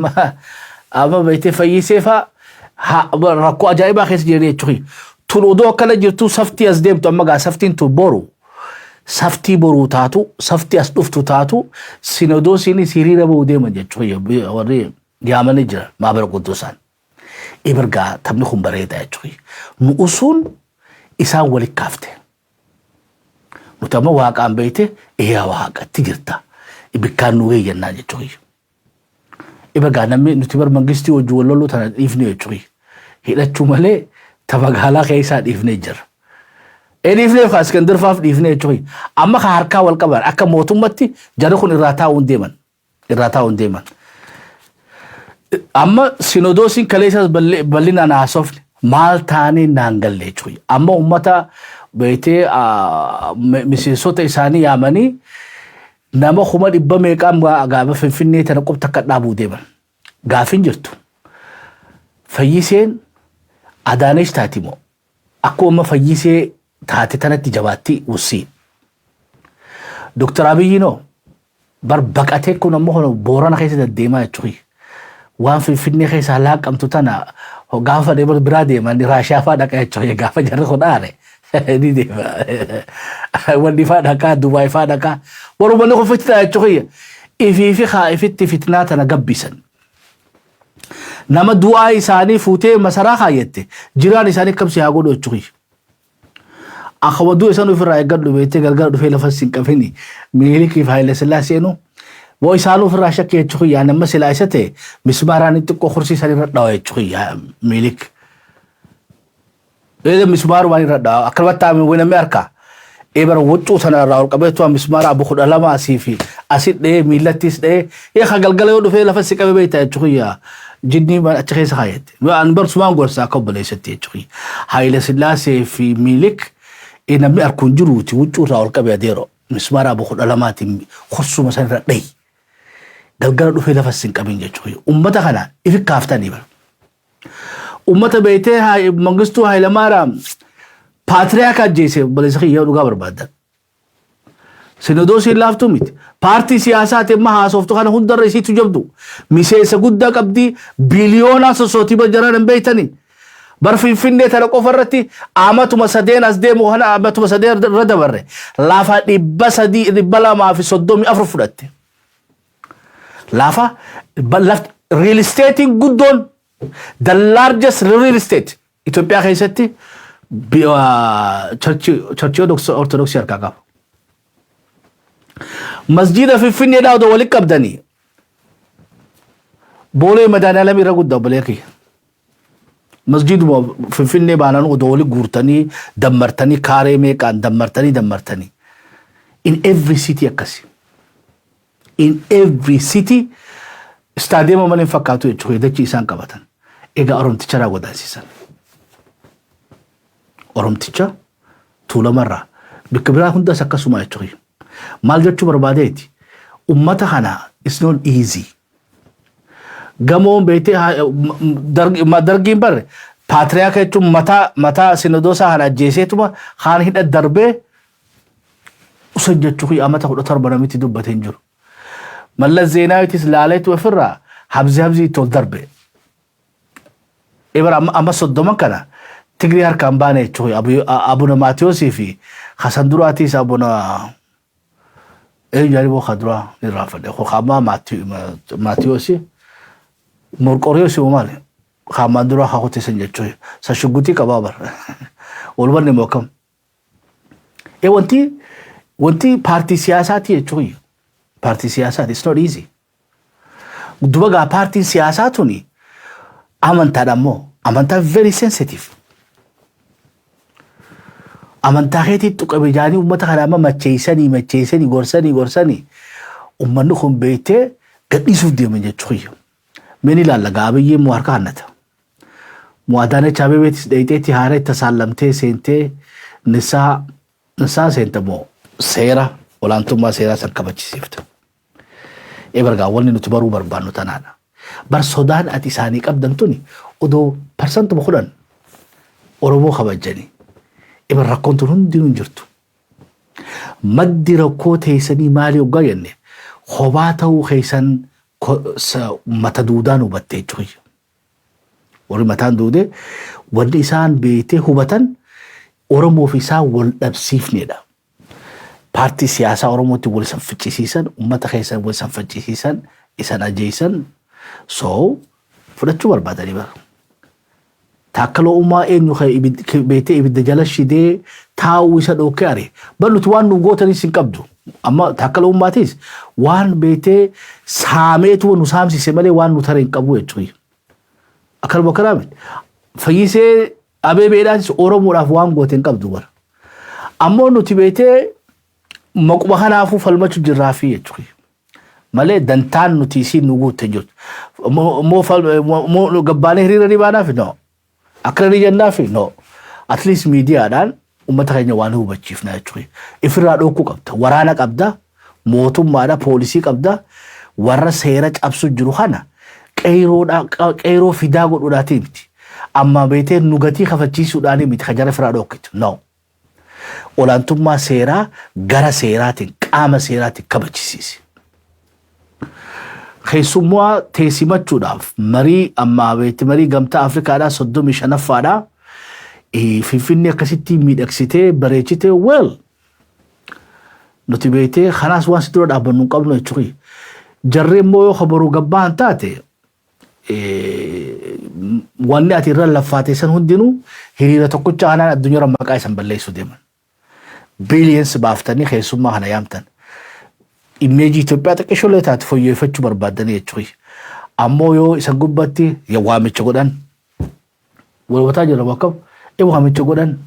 Amma beektee fayyisee fa'aa rakkoo ajaa'ibaa keessa jiran jechuudha. Tun odoo akkana jirtu saftii as deemtu amma gaa saftiin tun boru. Saftii boruu taatu saftii as dhuftu taatu sinodoosiinis hiriira bahuu deeman jechuudha. Warri yaamanii jiran maabara quddusaan. Gaa taphni kun bareedaa jechuudha. Nu usuun isaan walitti kaafte. Nuti amma waaqaan beekte waaqatti jirta. Bikkaan nu eeyyannaa jechuudha. Gaa namni nuti bar mangistii wajjin wal loluu tana dhiifne jechuudha. Hidhachuu malee ta magaalaa keessaa dhiifne jira. Dhiifneef kaa Iskandar faaf dhiifne jechuudha. Amma ka harkaa wal qaban akka mootummatti jarri kun irraa taa'uun deeman. Amma sinodoosiin kaleessas bal'inaan haasofne maal taanee naan galle jechuudha. Amma uummata beektee miseensota isaanii yaamanii nama 100 meeqaan gaafa Finfinnee tana qubta akka dhaabuu deeman. Gaafin jirtu. Fayyiseen Adaanesh taatimoo akkuma fayyisee taate tanatti jabaatti ussii. Dr. Abiyyiinoo bar baqatee kun ammoo Boorana keessa deddeemaa jechuudha. Waan Finfinnee keessaa laaqamtu tana gaafa deeman biraa deeman Raashiyaa fa'aa dhaqaa jechuudha. Gaafa jarri kun aare ni deema. Wanni fa'aa dhaqaa Dubaay fa'aa dhaqaa walumaa kun fitnaa jechuudha. Ifitti fitnaa tana gabbisan. Nama du'aa isaanii fuutee masaraa kaayyette jiraan isaanii kamsi haa godhu jechuudha. Akka wadduu isaan ofirraa eeggadhu beektee gargar dhufee lafa siin qabini Minilikii fi Haayile Sillaaseenuu ويسالو في الراشك يتشخي أنا مثل عيسته مسماران تكو خرسي سري ردا يتشخي ميلك إذا مسمار واني ردا أكرمت تعمل وين أمريكا إبر وطو ثنا راول قبيتوا مسمار أبو خد ألما أسيفي أسيد ده ميلتيس ده يا خجل قال يودو في لفظ كم بيت يتشخي جدني ما أتشخي سخايت وأنبر سمان قرص أقبل يستي يتشخي هاي لسلاسة في ميلك إن أمي أركون جروتي وطو راول قبيتيرو مسمار أبو خد ألما تيم خصو مثلا ردي galgala dhufee lafa sin qabin jechuudha. Ummata kana ifi kaaftanii bara. Ummata beetee Mangistuu Hayilamaariyaam paatriyaaka ajjeese balisa kiyyaa dhugaa barbaadan. Sinodoosiin laaftuu miti. Paartii siyaasaati amma haasoftu kana hundarra isiitu jabdu. Miseensa guddaa qabdii biliyoonaa sosootii bajaran hin beeytanii. Bar Finfinnee tana qofa irratti amatuma sadeen as deemu kana amatuma sadeen irra dabarre. Lafa 234 fudhatte. Lafa real estate in Gudon, the largest real estate. Ethiopia keessatti church orthodox harkaa qaba. Masjida Finfinneedhaa odoo walitti qabdanii boolee madaanaalam irra guddaa obboleekii. Masjiduma Finfinnee baanaan odoo walitti guurtanii dammartanii kaaree meeqaan dammartanii. In every city akkasi. In every city, stadium man fakkaatu jechuudha dachi isaan qabatan. Egaa Oromticha raawwataasisan. Oromticha tuulamarraa bakka biraa hundas akkasuma jechuudha. Maal jechuu barbaadeeti? Ummata kana it's not easy. Gamoon beetee dargiin barre paatriyaaka jechuun mataa sinodoosaa kana ajjeeseetuma haan hidha darbee usan jechuudha amata 17 namitti dubbatee hin jiru. ملّا زيناويتيس لاليت وفرّا حبزي تول دربي إبرا أما صدوما كنا تجري هركان باني تشوي أبونا ماتيوسي في خسندراتيس أبونا إيه جاربو خدرا نرافد خو خاما ماتيوسي موركوريوسي ومالي خامندرا خاوتي سنجي تشوي سشوغوتي كبابر والبرني موكم إيه وانتي بارتي سياساتي تشوي Parti siyaasaati. It's not easy. Dubagaa paartiin siyaasaa tuni amantaadha ammoo amantaa very sensitive. Amantaa keetiitti tuqame jaanii uummata kana amma macheessanii gorsanii uummanni kun beektee gadhiisuuf deeman jechuudha. Meen ilaalla Abiyyeen moo harka hannata. Moo Adaanech Abeebeetis dheeyxeetti haara itti saallamtee seentee nisaa seente moo seera olaantummaa seeraa san kabachisiifta. Ebergaa wanni nuti baruu barbaannu tanaadha. Bar sodaan ati isaanii qabdan tuni odoo parsantuma 10 Oromoo kabajanii. Eber rakkoon tun hundi hin jirtu. Maddi rakkoo teessanii maali hoggaa jenne kophaa ta'uu keessan mata duudaan hubattee jechuudha. Warri mataan duude wanni isaan beektee hubatan Oromoof isaan wal dhabsiifnedha. Parti siyaasaa Oromootti wal sanfachiisiisan, uummata keessan wal sanfachiisiisan, isan ajjeesan so fudhachuu barbaadanii bara. Taakkaloo uumaa eenyu beektee ibidda jala shidee taa'uu isa dhookee are. Bal'utu waan nu gootanis hin qabdu. Amma taakkaloo uumaatis waan beektee saameetu nu saamsise malee waan nu tare hin qabu jechuudha. Akkanuma karaame fayyisee Abeebeedhaanis Oromoodhaaf waan goote hin qabdu bara. Ammoo nuti beektee maquma kanaafuu falmachuu jirraafi jechuudha. Malee dantaan nuti isiin nu guutte jirtu. Moo gabbaanee hiriira ni baanaaf no. Akkana ni jennaafi no. At least miidiyaadhaan uummata keenya waan hubachiifna jechuudha. Ifirraa dhookuu qabda. Waraana qabda. Mootummaadha. Poolisii qabda. Warra seera cabsu jiru kana qeyroo fidaa godhuudhaatii miti. Amma beektee nu gatii kafachiisuudhaanii miti kajara ifirraa dhookitu. No. Olaantummaa seeraa gara seeraatiin qaama seeraatiin kabachisiisi. Keessummaa teessimachuudhaaf marii amma beektee marii gamtaa Afrikaadhaa 35ffaadhaa Finfinnee akkasitti miidhagsitee bareechitee well nuti beektee kanaas waan si dura dhaabbannu hin qabnu jechuudha. Jarri immoo yoo kabaruu gabbaan taate wanni ati irra laffaatee san hundinuu hiriira tokkocha kanaan addunyaa maqaa isan balleessuu deeman. Billions baaftanii keessummaa kana yaamtan. imeeji Itoophiyaa xiqqisholee taate fooyyeffachuu barbaadanii jechuudha. Ammoo yoo isa gubbatti waamicha godhan walbataa jedhamu akka waamicha godhan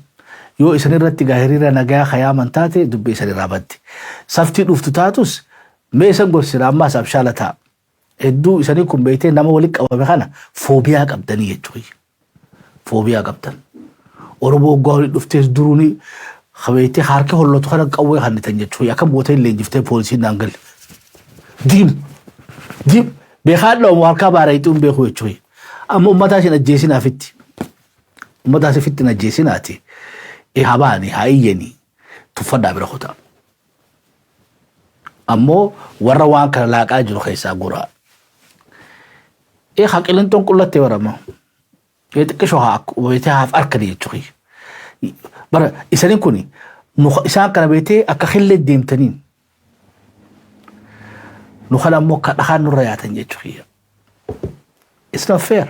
yoo isan irratti hiriira nagaa khayaaman taate dubbii isan irraa baddi. Saftii dhuftu taatus mee isan gorsina ammaas abshaala ta'a. Hedduu isanii kun beektee nama walitti qabame kana foobiyaa qabdanii jechuudha. Foobiyaa qabdan. Oromoo gaarii dhuftees duruuni khabeettee harka hollootu kana qawwee hannitan jechuudha. Akka moota illee injiftee poolisiin naangal. Diim beekaan dhoomu harka baaraayituun beeku jechuudha. Amma uummataa isin ajjeesinaatitti. Uummataa isin ajjeesinaati. Habaani ha'iyyanii tuffadhaa bira kutaa. Ammoo warra waan kana laaqaa jiru keessaa guraa. Haqilintoon qullattee warama. Xiqqishoo beetee haaf arkanii jechuudha. Bara isaanii kuni isaan kana beetee akka xillee deemtaniin. Nukan ammoo akka dhahaan nurra yaatan jechuudha. It's not fair.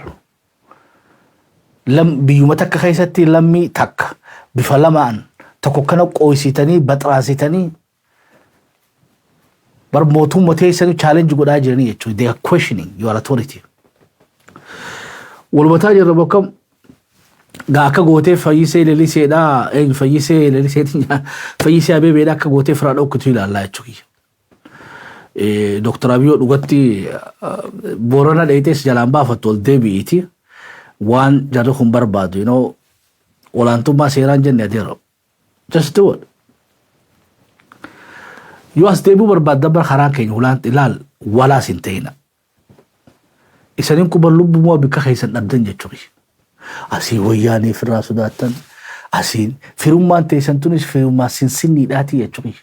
Biyyuma takka keessatti lammii takka bifa lamaan tokko kana qoysitanii baxraasitanii bar mootummaa teessanii challenge godhaa jiranii jechuudha. They are questioning your authority. Walbataa jirra bakka akka gootee fayyisee laliseedhaa fayyisee laliseetiin fayyisee abeebeedhaa akka gootee firaa dhokkutu ilaallaa jechuudha. Dr. Abiyyoo dhugatti Boorana dheetes jalaan baafattu ol deebi'iiti waan jarri kun barbaadu olaantummaa seeraan jenne adeero. Just do it. Yoo as deebi'uu barbaaddan bar karaa keenya ulaan ilaal walaas hin ta'ina. Isaaniin kuban lubbummaa bikka keessan dhabdan jechuudha. Asii wayyaanii firraa sodaattan asiin firummaan teessan tunis firummaa sinsinniidhaati jechuudha.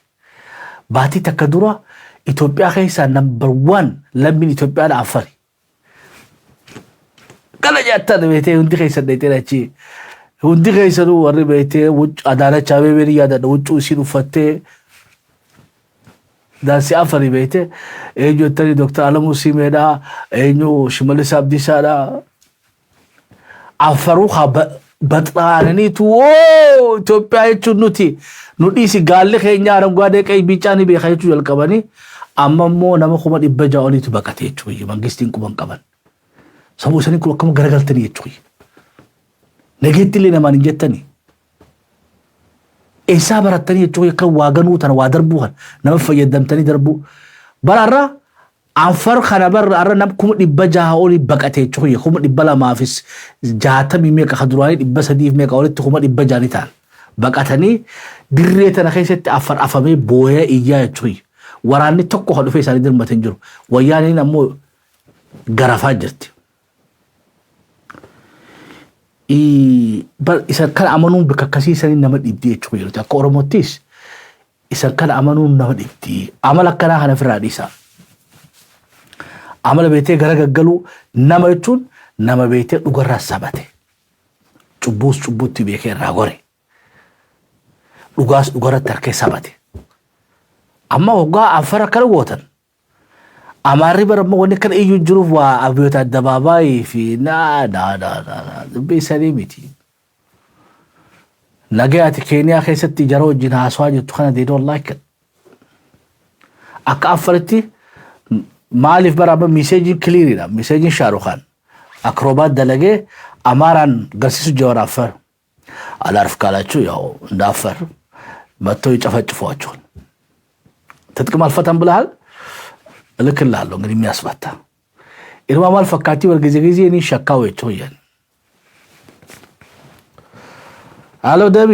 Baatii takka dura Itoophiyaa keessaa number 1 lammiin Itoophiyaadha Afari. Kana jaattan beetee hundi keessan dheetee achi hundi keessanuu warri beetee Adaanach Abeebeen yaadadha huccuu isiin uffattee daansi Afari beetee eenyu jettanii Dr. Alamuu Simeedhaa eenyu Shimallis Abdiisaadhaa Afaruu baxaananiitu Itoophiyaa jechuun nu dhiisi gaalli keenya arangaadee qe'ee biicaan beekaa jechuu jalqabanii amma immoo nama 100 oliitu baqatee jechuudha. Mangistiin quban qaban. Sabuu isaanii kun akkuma garagaltanii jechuudha. Nageetti illee namaan hin jettanii. Eessaa barattanii jechuudha akka waa ganuu tana waa darbuu kan nama fayyadamtanii darbuu. Bararraa Afar kana barra nam 600 olii baqatee jechuudha. 200 60 meeqa kaduraanii 300 meeqa olitti 600 ni ta'an. Baqatanii dirree tana keessatti Afar afamee booyaa iyyaa jechuudha. Waraanni tokko kan dhufee isaanii dirmatan jiru. Wayyaaniin ammoo garafaa jirti. Isan kana amanuun bakka akkasii isaanii nama dhibdee jechuudha. Akka Oromottis isan kana amanuun nama dhibdee. Amala akkanaa kana ofirraa dhiisaa. Amala beetee gara gaggaluu nama jechuun nama beetee dhugarraa sabate. Cubbuutti beekee irraa gore. Dhugaas dhugarratti harkee sabate. Amma waggaa Afar akkana gootan. Amaarri barammoo wanni kana iyyuu jiruuf waa Abiyyoota Addabaabaayii fi dubbii isaanii miti. Nagayaati Keeniyaa keessatti jara wajjin haasawaa jirtu kana they don't like it. Akka Afaritti maaliif baraama miseejiin kiliiriidha. Miseejiin Shaarukaan. Akroobaat dalagee Amaaraan garsiisu jawara Afar. Alaarif kaalaachuu yaa'u እንደ Afar መጥተው ይጨፈጭፏቸዋል። ትጥቅም አልፈታም ብለሃል እልክልሃለሁ እንግዲህ የሚያስፈታ ኢርማ ማልፈካቲ ወርጊዜ እኔ ሸካው ይጮያል። አሎ ደቢ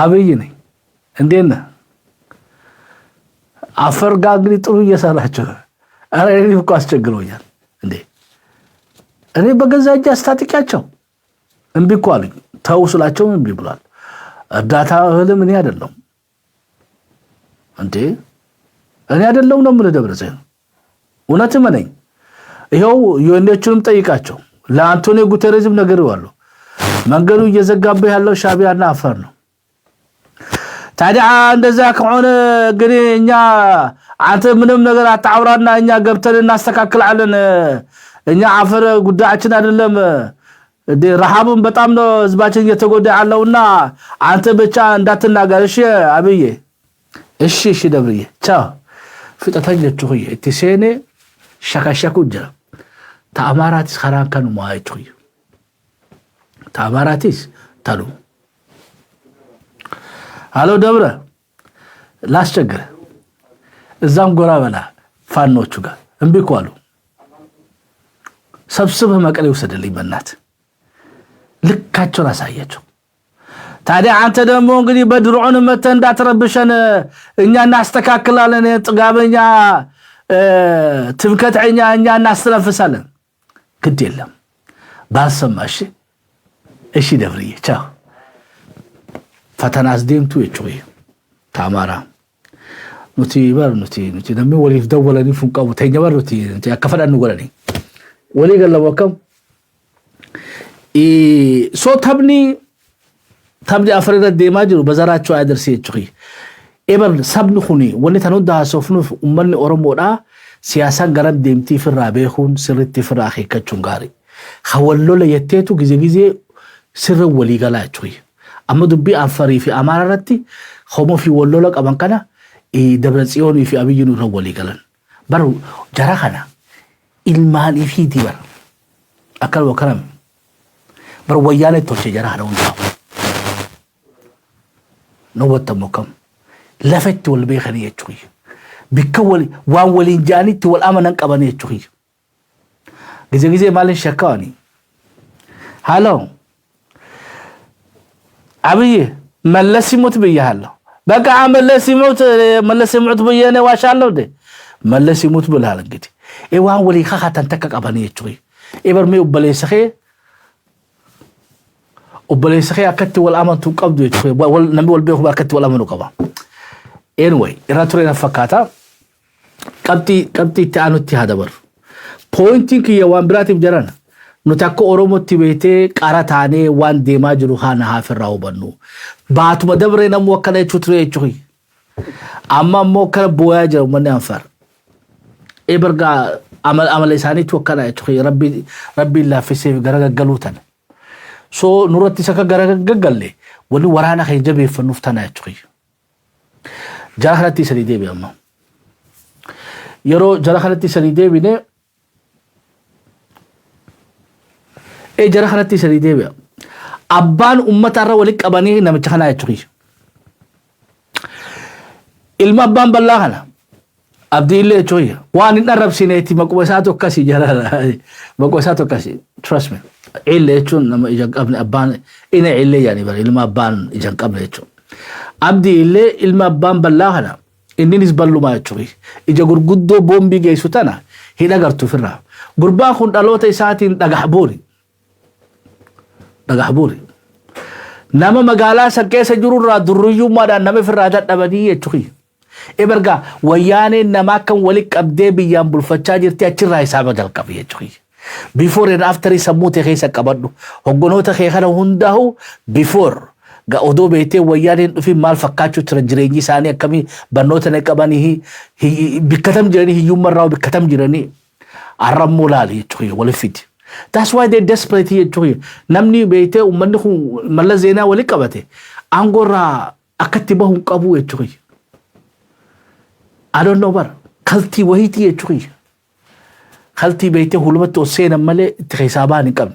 አብይ ነኝ እንዴት ነህ? አፈር ጋር እንግዲህ ጥሩ እየሰራችሁ ነው። አረ እኔ እኮ አስቸግሮኛል እንዴ እኔ በገዛ እጅ አስታጥቂያቸው እምቢ እኮ አሉኝ። ተው ስላቸው እምቢ ብሏል። እርዳታ እህልም እኔ አይደለም እንዴ እኔ አይደለም ነው የምልህ ደብረጽዮን እውነትም ነኝ። ይሄው ዩኤንኤችንም ጠይቃቸው ለአንቶኒዮ ጉተሬዝም ነግሬዋለሁ። መንገዱ እየዘጋብህ ያለው ሻዕቢያና አፋር ነው። ታዲያ እንደዛ ከሆነ እንግዲህ እኛ አንተ ምንም ነገር አታውራና እኛ ገብተን እናስተካክላለን። እኛ አፈር ጉዳያችን አይደለም። ረሃቡን በጣም ነው ህዝባችን እየተጎዳ ያለውና አንተ ብቻ እንዳትናገር እሺ አብዬ። እሺ ደብርዬ ቻው ፍጠታኝ ለችሁይ እትሴኔ ሸካሸኩ ጀራ ተአማራቲስ ኸራን ከኑ ማይችሁይ ተአማራቲስ ታሉ አሎ ደብረ ላስቸግረ እዛም ጎራ በላ ፋኖቹ ጋር እምቢ እኮ አሉ ሰብስበህ መቀሌ ወሰደልኝ በእናት ልካቸውን አሳያቸው ታዲያ አንተ ደግሞ እንግዲህ በድሮውን መተህ እንዳትረብሸን እኛ እናስተካክላለን ጥጋበኛ ትምከተኛ እኛ እናስተነፍሳለን ግድ የለም ባልሰማሽ እሺ ደብርዬ ቻው ፈተናስ ደምቱ እጩይ ታማራ ኑቲ ደም ወሊፍ ደወለኒ ፉንቀው ተኛበር ኑቲ ያከፈዳን ጎለኒ ወሊ ገለበከም ሶ تبني أفراد ديماجر بزارات شو عادر سيجري إبر سبن خوني ولي تنود ده سوفنو أمني أورمورا سياسة غرب ديمتي في الرابعون سرتي في الآخر كتشونغاري خولو ليتيتو جزء سر ولي غلا شوي أما دبي أفري في أماراتي خمو في ولو لك أمان كنا دبرسيوني في أبي جنور ولي غلان برو جراخنا المال في ديبر أكل وكرم برو ويانة توشي جراخنا ونداو نوبت مكم لفت والبيخني يجوي بكول وان ولين جانيت والأمن أنقبني يجوي جزء مال شكاني هالو أبي ملسي موت بيه هالو بقى عمل ملسي موت بيه أنا واشالو ده ملسي موت بالهالك جدي إيه وان ولي خا تنتكك أبني يجوي إيه برمي وبلي سخي وبلي سخي أكتت والأمن تقبض يجوي والنبي والبيه أكتت والأمن وقبا anyway إراتورينا فكاتا قبتي تعنوتي هذا بر pointing كي يوان براتي بجران نتاكو أورومو تبيتي قارتاني وان ديما جروحانا هافر راو بنو باتو مدبرينا موكنا يشوتري يجوي أما موكنا بواجر ومن أنفر إبرقا عمل إساني توكنا يجوي ربي الله في سيف غرقا قلوتان so nurati saka garaga galle wali warana khay jabe fanuftana yaqi jarahalati sari debi amma yaro jarahalati sari debi ne jarahalati sari debi abban ummata ra wali qabani namchana yaqi ilma abban ballahana abdi ille choya wani darab sineti makwasato kasi jarala makwasato kasi trust me إلا يجون لما إجا قبل أبان إنا إلا يعني بل إلما أبان إجا قبل يجون عبدي إلا إلما أبان بلاهنا إني نسبلو ما يجوي إجا قرقودو بومبي جيسو تانا هنا قرتو فرها قربان خون دلوتا إساتين دقحبوري نما مقالا سكيسا جرور را دريو مادا نما فرادات نبادي يجوي إبرقا وياني نما كان وليك أبدي بيان بالفتشاجر تياتشر راي سابا جلقا في يجوي before and after sammute keessa qabaddu hoggonoota kee kana hundahu before ga odo beete wayyaanin dhufi maal fakkaachuu tura jireenyi isaanii akkamii barnoota ne qabanii bikkatam jiranii hiyyummarraa bikkatam jiranii arrammoo laali jechuudha walifiti that's why they desperate jechuudha namni beete ummanni kun malla zeenaa wali qabate angorraa akkatti bahuun qabu jechuudha I don't know bar kaltii wahiitii jechuudha خالتي بيته هلمت وسينا ملء تخيساباني كم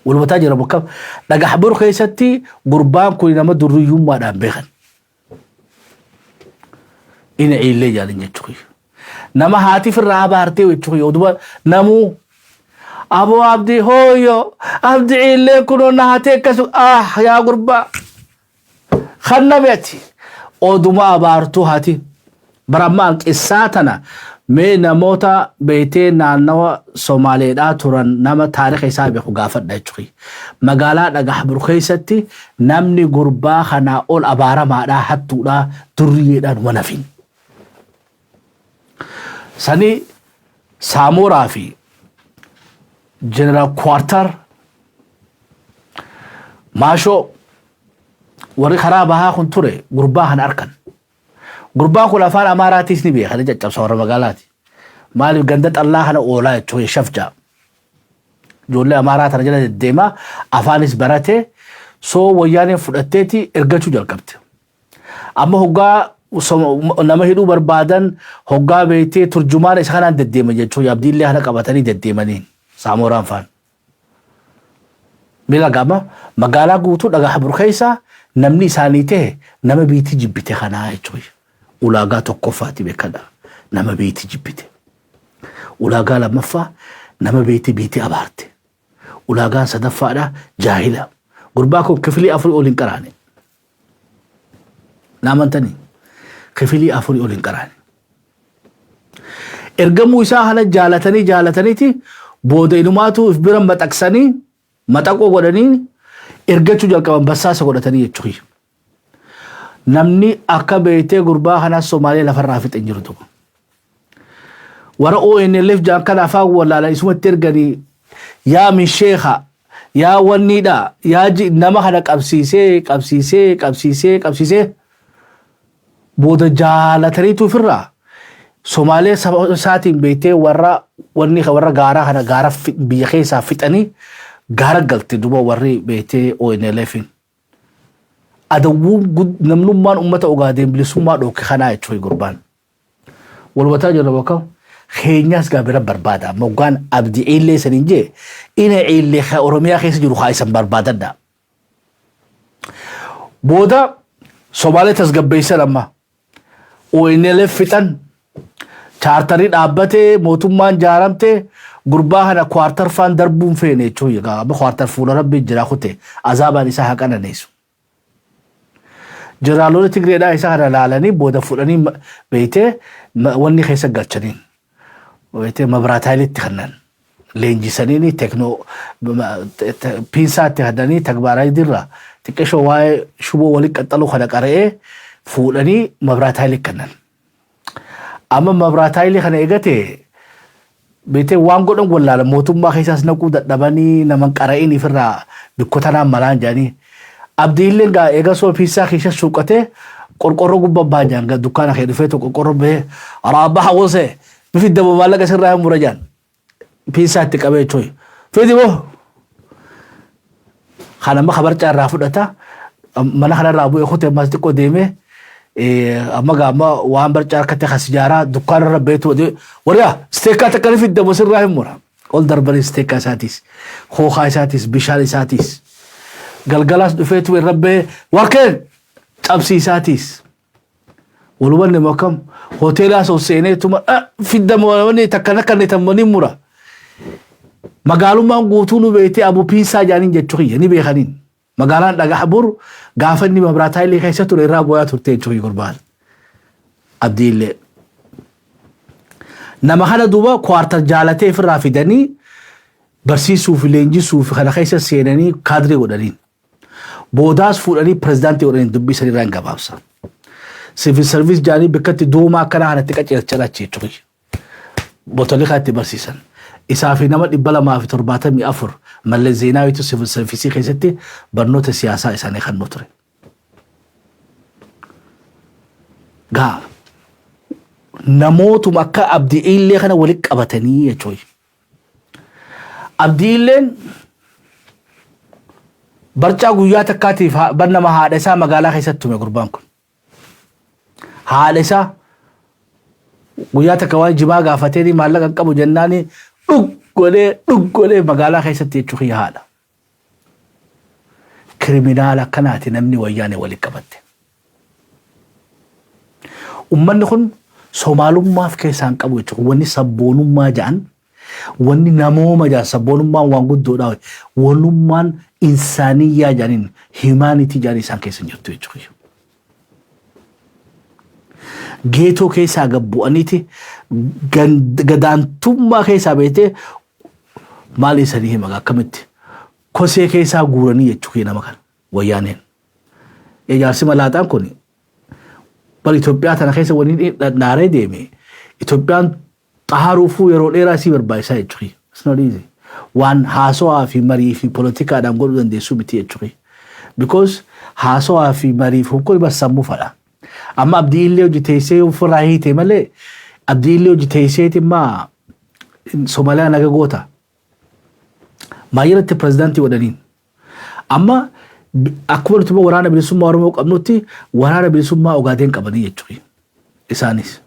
والمتاجر أبو كم لقى حبور خيستي قربان كلنا ما دريوم ما دام بيخن إن إللي جالين يتشوي نما هاتي في الرعب هارتي ويتشوي ودوا نمو أبو عبدي هويو عبدي إللي كنو نهاتي كسو يا قربا خلنا بيتي ودوا أبارتو هاتي برمان إساتنا mee namoota beetee naannawa Soomaaliidhaa turan nama taariikha isaa beeku gaafadha jechuudha. Magaalaa dhagax burkeessatti namni gurbaa kanaa ol abaaramaadhaa hattuudhaa durriyeedhaan wanafin. Sani Saamoraa fi Jeneraal Kwartar Maashoo warri karaa bahaa kun ture gurbaa kan arkan. قربان كل أفعال أماراتي سنبيه خلينا جاب صور مقالاتي مالي قندت الله أنا أولا شوي شفجة جول أمارات رجال الدماء أفانس برته سو وياني فرتتي إرجعوا جل كبت amma hoggaa nama hidhuu barbaadan hoggaa beektee turjumaan isa kanaan deddeeman jechuudha. Abdiillee kana qabatanii deddeemaniin Saamoraan faan. Mila gama magaalaa guutuu dhagaa habru keessa namni isaanii ta'e nama biitii jibbite kanaa jechuudha. Ulaagaa tokkoffaati beekadha. Nama biitii jibbite. Ulaagaa lammaffaa nama biitii abaarte. Ulaagaan sadaffaadha jaahila. Gurbaa kun kifilii 4 oliin qaraane. Naamantanii kifilii 4 oliin qaraane. Ergamuu isaa hana jaalataniiti booda inumaatu if bira maxaqsanii maxaqoo godhanii ergachuu jalqaban bassaasa godhatanii jechuudha. Namni akka beektee gurbaa kanaa Somaaliyaa lafarraa fixan jiru tokko. Wara ONLF jaan kana afaan wallaalan isumatti erganii yaa min sheekha yaa wanniidha yaa nama kana qabsiisee booda jaalataniitu ofirraa Somaaliyaa isaatiin beektee warra gaaraa kana gaara biyya keessaa fixanii gaara galte duba warri beektee ONLFin. Adawwuun namnummaan uummata Ogaadeen bilisummaa dhooke kanaa jechuudha gurbaan. Walbataa jirra bakka keenyaas gaabira barbaada. Moggaan abdii illee saniin jee ina illee Oromiyaa keessa jiru haa isan barbaadadha. Booda Somaaliyaa tasgabbeessan amma ONLF fixan chaartarii dhaabbatee mootummaan jaaramte gurbaa kana kwartar faan darbuun feene jechuudha. Amma kwartar fuula rabbii jira kute azaabaan isaa haa qananeessu. Jeneraaloonni Tigreedhaa isa kana laalanii booda fudhanii beektee wanni keessa galchaniin. Beektee mabraataayilitti kannan leenjisanii piinsaatti hadanii tagbaaraa dirra xiqqeeshoo waa'ee shuboo walii qaxxaluu kana qara'ee fuudhanii mabraataayilitti kannan. Amma mabraataayilii kana eegatee beektee waan godhan wallaalan mootummaa keessaas naquu dadhabanii naman qara'in ifirraa bikkotanaan malaan jedhanii. Abdiilleen gaa eega soo piisaa keessa suuqatee qorqorroo gubbaa baajaan gaa dukkaana kee dhufee qorqorroo bahee araabaa hawwasee bifi daba maallaqa sirraa hin murajaan piisaa itti qabee jechuudha. Feeti boo kanamma kabarcaa irraa fudhata mana kanarraa bu'ee kutee ammas xiqqoo deemee amma gaama waan barcaa harkatti kasijaaraa dukkaana irra beetu warra steekaa takkanii fi daba sirraa hin mura ol darbanii steekaa isaatis hookaa isaatis bishaan isaatis. Galgalas dhufeetu irrabbee warkeen cabsiisaatis. Walubanni makam hoteelaa soo seeneetuma fiddamanii takkana kanneetamanii mura. Magaalummaan guutuu nu beektee abu piinsaa jaaniin jechuudha ni beekaniin. Magaalaan dhagaa buru gaafa inni mabraataayilii keessa ture irraa booyaa turte jechuudha gurbaan. Abdiillee. Nama kana duuba kwartar jaalatee ofirraa fidanii barsiisuuf leenjisuuf kana keessa seenanii kaadree godhaniin. Boodaas fuudhanii pirezidaantii godhanii dubbii sadiirraa hin gabaabsa. Siivil sarviis jaanii bikkatti duumaa akkanaa kanatti qaceelchalachi jechuudha. Botolii kanatti barsiisan. Isaa fi nama 274 mallee zeenaawitu siivil sarviisii keessatti barnoota siyaasaa isaanii kan ture. Gaa namootuma akka abdiillee kana walitti qabatanii jechuudha. Abdiilleen barcaa guyyaa takkaatiif nama haadha isaa magaalaa keessatti tume gurbaan kun. Haadha isaa guyyaa takka waan jimaa gaafatee maallaqa qabu jennaani dhuggolee magaalaa keessatti jechuudha haadha. Kiriminaala akkanaati namni wayyaane walitti qabatte. Uummanni kun Somaalummaaf keessaan qabu jechuudha. Wanni sabboonummaa jedhan wanni namooma jedhan sabboonummaan waan guddoodha. Walummaan insaaniyyaa jedhaniin himaanitii jedhanii isaan keessa jirtu jechuudha. Geetoo keessaa gabbu'aniiti gadaantummaa keessaa beektee maali isanii himaga akkamitti kosee keessaa guuranii jechuudha nama kana wayyaaneen. Ijaarsi malaataan kun bal Itoophiyaa tana keessa waliin naaree deeme Itoophiyaan xahaaruufuu yeroo dheeraa sii barbaachisaa jechuudha. It's not easy. Waan haasawaa fi marii fi poolitikaadhaan godhuu dandeessuu miti jechuudha. Because haasawaa fi marii fi hukkoo ibsa sammuu fadha. Amma abdiillee hojii teessee ofirraa hiite malee abdiillee hojii teesseeti immaa Somaaliyaa naga goota. Maayirratti pirezidaantii godhaniin. Amma akkuma nuti waraana bilisummaa Oromoo qabnutti waraana bilisummaa Ogaadeen qabanii jechuudha isaanis.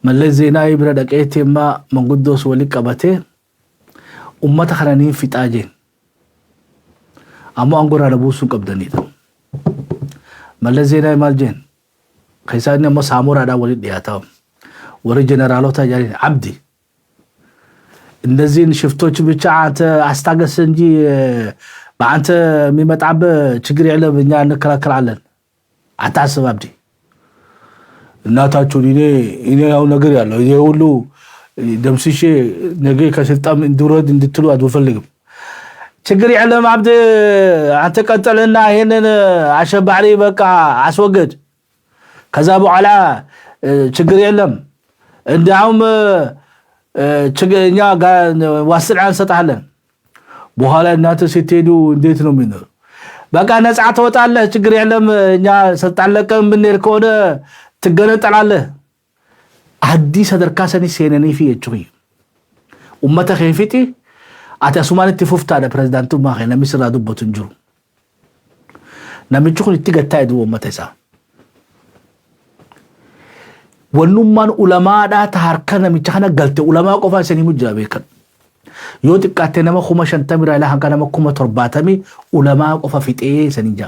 Mallee Zeenaawii bira dhaqeetti immoo manguddoos waliin qabatee ummata kananiin fixaa jeen. Ammoo aangoo irraa buusuun qabdanidha. Mallee Zeenaawii maal jeen? Keessaan immoo Saamoraadhaan waliin dhiyaataa. Warri jeneraalota jaaliin Abdi. እነዚህን ሽፍቶች ብቻ አንተ አስታገስ እንጂ በአንተ የሚመጣብህ ችግር የለም እኛ እንከላከላለን አታስብ አብዲ እናታችሁ እኔ ያው ነገር ያለው ይሄ ሁሉ ደምስሼ ነገ ከስልጣን እንድወርድ እንድትሉ አልፈልግም ችግር የለም አብዲ አንተ ቀጥልና ይሄንን አሸባሪ በቃ አስወግድ ከዛ በኋላ ችግር የለም እንዳውም እኛ ዋስልዓ እንሰጣለን በኋላ እናንተ ስትሄዱ እንዴት ነው የሚኖር በቃ ነፃ ትወጣለህ ችግር የለም እኛ ስልጣን ለቀን ብንሄድ ከሆነ ትገነጠላለህ አዲስ አደርካሰኒ ሴነኒ ፊ እቹይ ኡመተ ኸይፊቲ አታሱማን ትፉፍታ ለፕሬዝዳንቱ ማኸና ሚስራዱ ቦትንጁ ነምቹን ይትገታይዱ ኡመተሳ ወኑማን ዑለማዳ ታርከነ ምቻና ገልተ ዑለማ ቆፋ ሰኒ ሙጅራ በከን ዮት ቃተነመ ኹመ ሸንተም ራላ ሀንከነመ ኹመ ተርባተሚ ዑለማ ቆፋ ፊጤ ሰኒጃ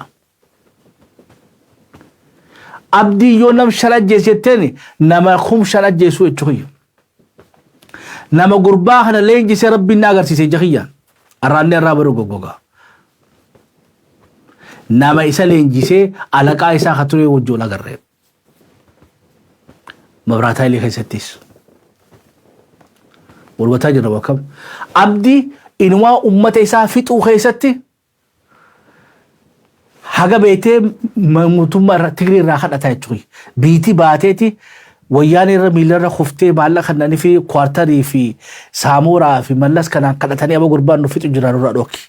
አብዲ ዮነም ሸላጀ ሲተኒ ነማ ኹም ሸላጀ ሱ እቹይ ነማ ጉርባ ኸነ ለንጂ ሰረብና ጋር ሲሰ ጀኺያ አራነ ራበሩ ጎጎጋ ነማ ኢሰለንጂ ሴ አለቃ ኢሳ ኸትሩ ወጆ ለገረ مبراتاي لي خيستيس والوتاج ربكم عبدي انوا امتي سافيتو خيستي حاجه بيتي ممتوم تجري راخدتاي تشوي بيتي باتيتي وياني رميلر خفتي بالا خناني في كوارتري في سامورا في ملس كان قدتني ابو قربان نو فيت جرارو رادوكي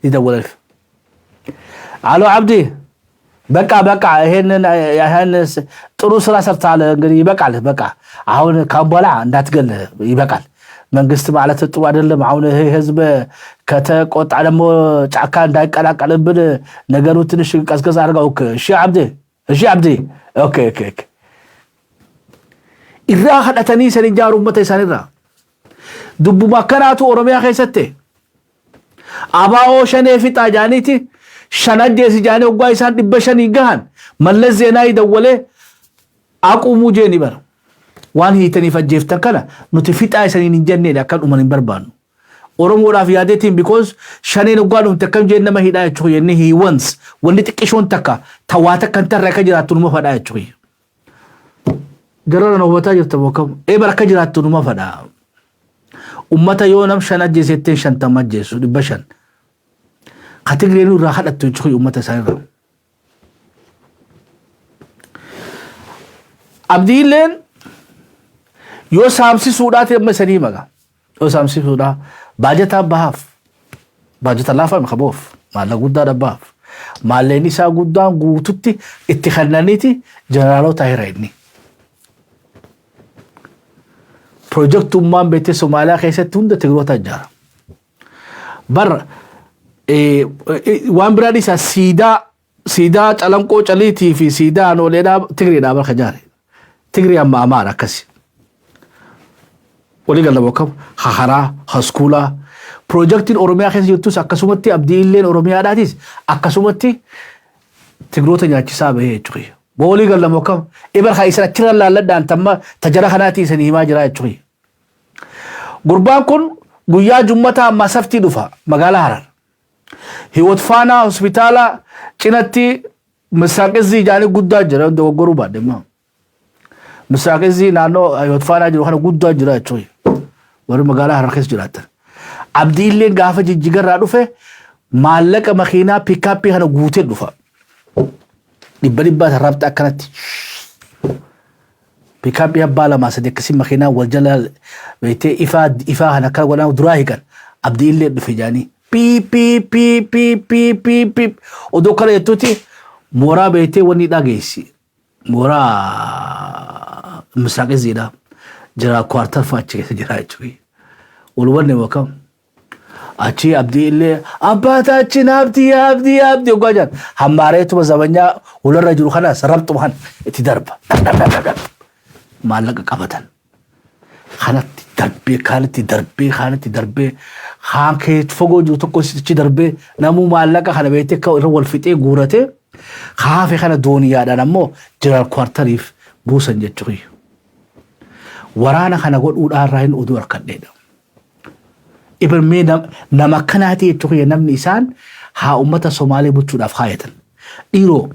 يدول الو عبدي በቃ ይሄን ጥሩ ስራ ሰርታለ እንግዲህ ይበቃል በቃ አሁን ካምቦላ እንዳትገል ይበቃል መንግስት ማለት ጥሩ አይደለም አሁን ይሄ ህዝብ ከተቆጣ ደግሞ ጫካ እንዳይቀላቀልብን ነገሩ ትንሽ ቀስቀስ አድርገው እሺ አብዲ ኦኬ ኢራ ኸዳተኒ ሰንጃሩ መተሳኒራ ዱቡ ማከራቱ ኦሮሚያ ኸይሰቴ አባኦ ሸኔ ፊጣ ጃኒቲ ሸናጀ ሲጃኔ ወጓይሳን ድበሸን ይገሃን መለስ ዜናዊ ደወለ አቁሙ ጄኒ በር ዋን ሂተኒ ፈጀፍተን ከላ ኑቲ ፊጣ ሰኒን እንጀኔ ያካን ኡመን በርባኑ ኦሮሞ ራፍ ያዴቲን ቢኮዝ ሸኔን ወጓሉም ተከም ጄነ መሂዳችሁ የኔ ሂ ወንስ ወንዲ ጥቂሾን ተካ ተዋተ ከንተረ ከጅራቱን መፈዳችሁ ገረረ ነው ወታ ይተወከም ኤበረ ከጅራቱን መፈዳ ኡመተ ዮነም ሸናጀ ሴቴን ሸንተማጀሱ ድበሸን خاتجرينو راحت تجوي أمة سائرة أبديلن يو سامسي سودات يوم سني مغا يو سامسي سودا باجتا بحاف باجتا لافا مخبوف ما لغودا دباف ما ليني سا غودا غوتتي اتخنانيتي جنرالو تايريني بروجكت أمم بيت سوماليا خيسة توندا تغروتا جارا بر وان برادي سيدا تلمكو تليتي في سيدا نوليدا تجري دابر خجاري تجري أما أمارة كسي ولي قال لبوكم خخرا خسكولا بروجكتين أوروميا خيس يوتوس أكسومتي أبديلين أوروميا داتيس أكسومتي تجروتا نياتي سابه يجوي بولي قال لبوكم إبر خايسنا ترى لا لدان تما تجرى خناتي سنيما جرا يجوي قربان كن قويا جمتا ما سفتي دفا مقالا هران هيوت فانا هوسبيتالا چنتي مساقزي جاني قدا جرا دوغورو بادما مساقزي نانو هيوت فانا جرو خنا قدا جرا چوي ور مغالا هرخس جراتا عبديلين غافه جيجر رادوفه مالك مخينا بيك اب هنا غوتي دوفا دبلبات رابط اكنت بيك اب يبالا ما صدقسي مخينا وجلال بيتي افا هنا كغنا دراهيكن عبديلين دفجاني بي odoo kala jettuuti mooraa beetee wanni dhageessi mooraa misraaqeziidha jira kwartar faachi keessa jira jechuudha walwanne wakam Achi abdii illee abbaataachi abdii gwajan hammaareetuma zabanyaa walirra jiru kanas rabxumaan itti darba. Maallaqa qabatan. Kanatti kaanatti darbee haan kee fogoo jiru tokko sitti darbee namuu maallaqa kana beektee akka irra wal fixee guuratee haafe kana dooniyaadhaan ammoo jiraal kwartariif buusan jechuudha. Waraana kana godhuudhaan raayin oduu harkadheedha. Ibarmee nama akkanaati jechuudha namni isaan haa ummata Somaalee bulchuudhaaf haayatan. Dhiiroo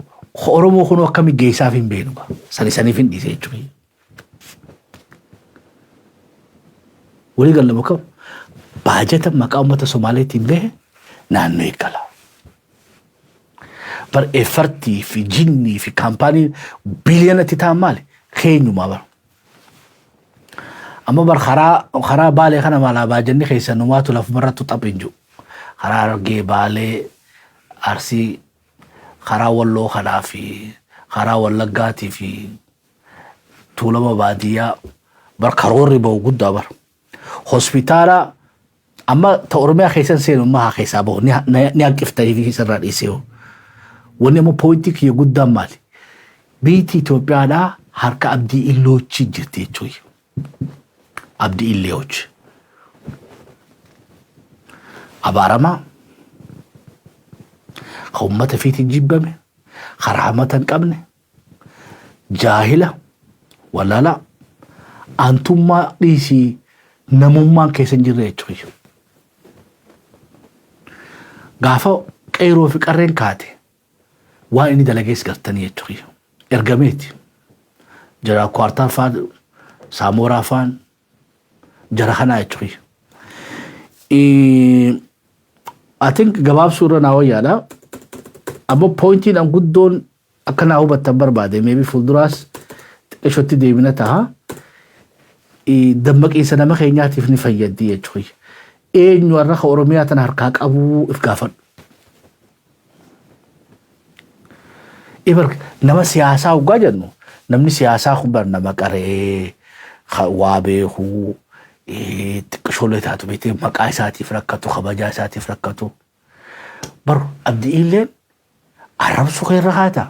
Oromoo kunoo akkami geessaaf hin beenu saniif hin dhiise jechuudha. Walii galama qabu baajata maqaa ummata Somaaleetiin bahe naannoo eegala. Bar effartii fi jinnii fi kaampaanii biliyoonatti ta'an maali? Keenyumaa bara. Amma bar karaa baalee kana maalaa baajanni keessa numaatu lafumarrattu xaphin jiru. Karaa Argee Baalee Arsii karaa Walloo kanaa fi karaa Wallaggaatii fi Tuulama baadiyyaa bar karoorri bahu guddaa bara. Hospitaala amma ta Oromiyaa keessan seenu maha keessaa bahu ni hanqiftanii fi isarraa dhiisee hoo. Wanni ammoo poointii kiyya guddaan maali? Biitii Itoophiyaadhaa harka abdii illoochi jirti jechuudha. Abdii illoochi. Abaaramaa ka uummata fiitiin jibbame karaa hamata hin qabne jaahila wallala aantummaa dhiisii namummaan keessa hin jirre jechuudha. Gaafa qeeroo fi qarreen kaate waan inni dalagees gartanii jechuudha. Ergameeti. Jara kwartaal faan Saamoraa faan jara kanaa jechuudha. I think gabaabsuu irra naa wayyaadha. Ammoo pointiin an guddoon akka naa hubattan barbaade maybe fuulduraas xiqqeeshotti deebina ta'a. Dammaqiinsa nama keenyaatiif ni fayyaddi jechuudha. Eenyu har'a ka Oromiyaa tana harkaa qabuu if gaafadhu. Ibar nama siyaasaa hoggaa jennu namni siyaasaa kun bar nama qaree waa beekuu xiqqishoolee taatu beektee maqaa isaatiif rakkatu kabajaa isaatiif rakkatu. Bar abdii illeen arrabsu keerra haata.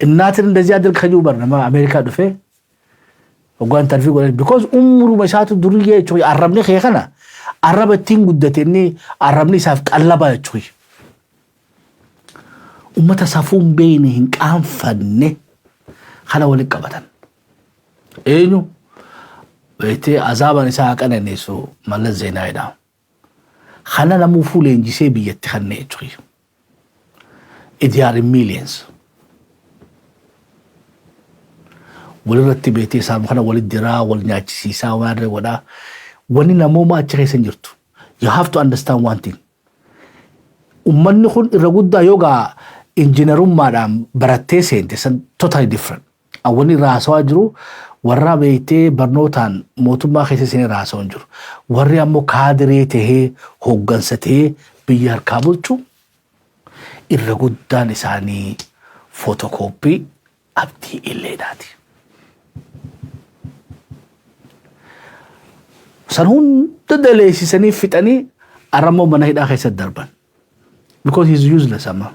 Innaatiin እንደዚህ አድርግ ከጂው በር nama Ameerikaa dhufee hoggaan tarfii godhan because umruma isaatu duriyyee jechuudha arrabni kee kana arraba ittiin guddate inni arrabni isaaf qallaba jechuudha. Ummata safuun beeyne hin qaanfanne kana waliin qabatan. Eenyu beektee azaaban isaa haqananeessu Mallas Zeenaayidha. Kana namuu fuuleenjisee biyyatti kannee jechuudha. Idiyaar millions. Walirratti beektee isaan kana walitti diraa wal nyaachisiisaa waan godhaa wanni namooma achi keessa hin jirtu. You have to understand one thing. Ummanni kun irra guddaa yoogaa injiinarummaadhaan barattee seente san totally different. Wanni raasawaa jiru warra beektee barnootaan mootummaa keessa isin raasawaa jiru. Warri ammoo kaadiree tahee hooggansa tahee biyya harkaa bulchu irra guddaan isaanii footokooppii abdii illeedhaati. San hunda daleessisanii fixanii arramoo mana hidhaa keessatti darban. Because he's useless amma.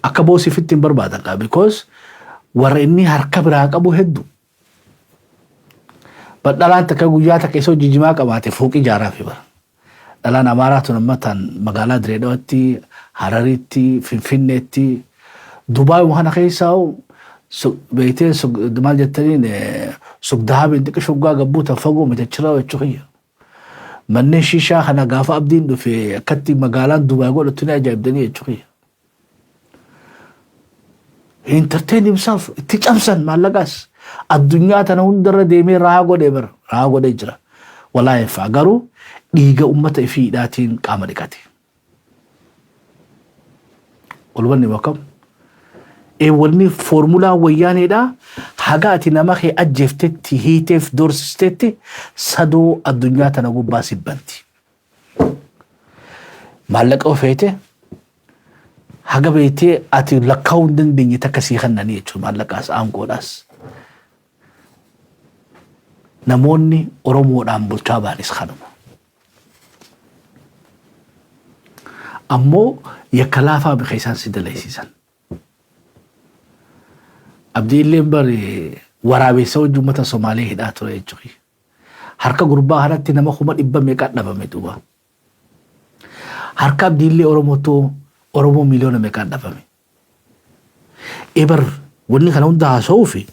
Akka boosii fittiin barbaadan qaba. Because warra inni harka biraa qabu hedduu. Dhalaan takka guyyaa takka isoo jijjimaa qabaate fooqii ijaaraa fi bara. Dhalaan Amaaraatu nammataan magaalaa Direedawaatti, Hararitti, Finfinneetti, Dubaay waan keessaa beektee maal jettaniin sugdaabin xiqqoo shuggaa gabbuutan fagoo mitachira jechuudha. Manneen shishaa kana gaafa abdiin dhufe akkatti magaalaan Dubaay godhatu ni ajaa'ibdanii jechuudha. Entertain himself itti camsan maallaqaas addunyaa tana hundarra deemee rahaa godhee jira. Walaa hin fa'a garuu dhiiga ummata ifiidhaatiin qaama dhiqate. Walbanni bakka wanni foormulaa wayyaaneedhaa haga ati nama kee ajjeeftetti hiiteef dorsistetti sadoo addunyaa tana gubbaa sibbanti. Maallaqa ofeete haga beektee ati lakkaa'uu hin dandeenye takka sii kannanii jechuudha maallaqaas aangoodhaas. Namoonni Oromoodhaan bulchaa baanis kanuma. ammoo yakkalaafaa bikeessan si dalaysiisan. Abdiilleen bari waraabessa hojii uummata Somaalee hidhaa ture jechuudha. Harka gurbaa kanatti nama 100 meeqa dhabame duuba. Harka Abdiillee Oromoo miliyoona meeqa dhabame. Ebar wanni kana hunda haasa'uu fi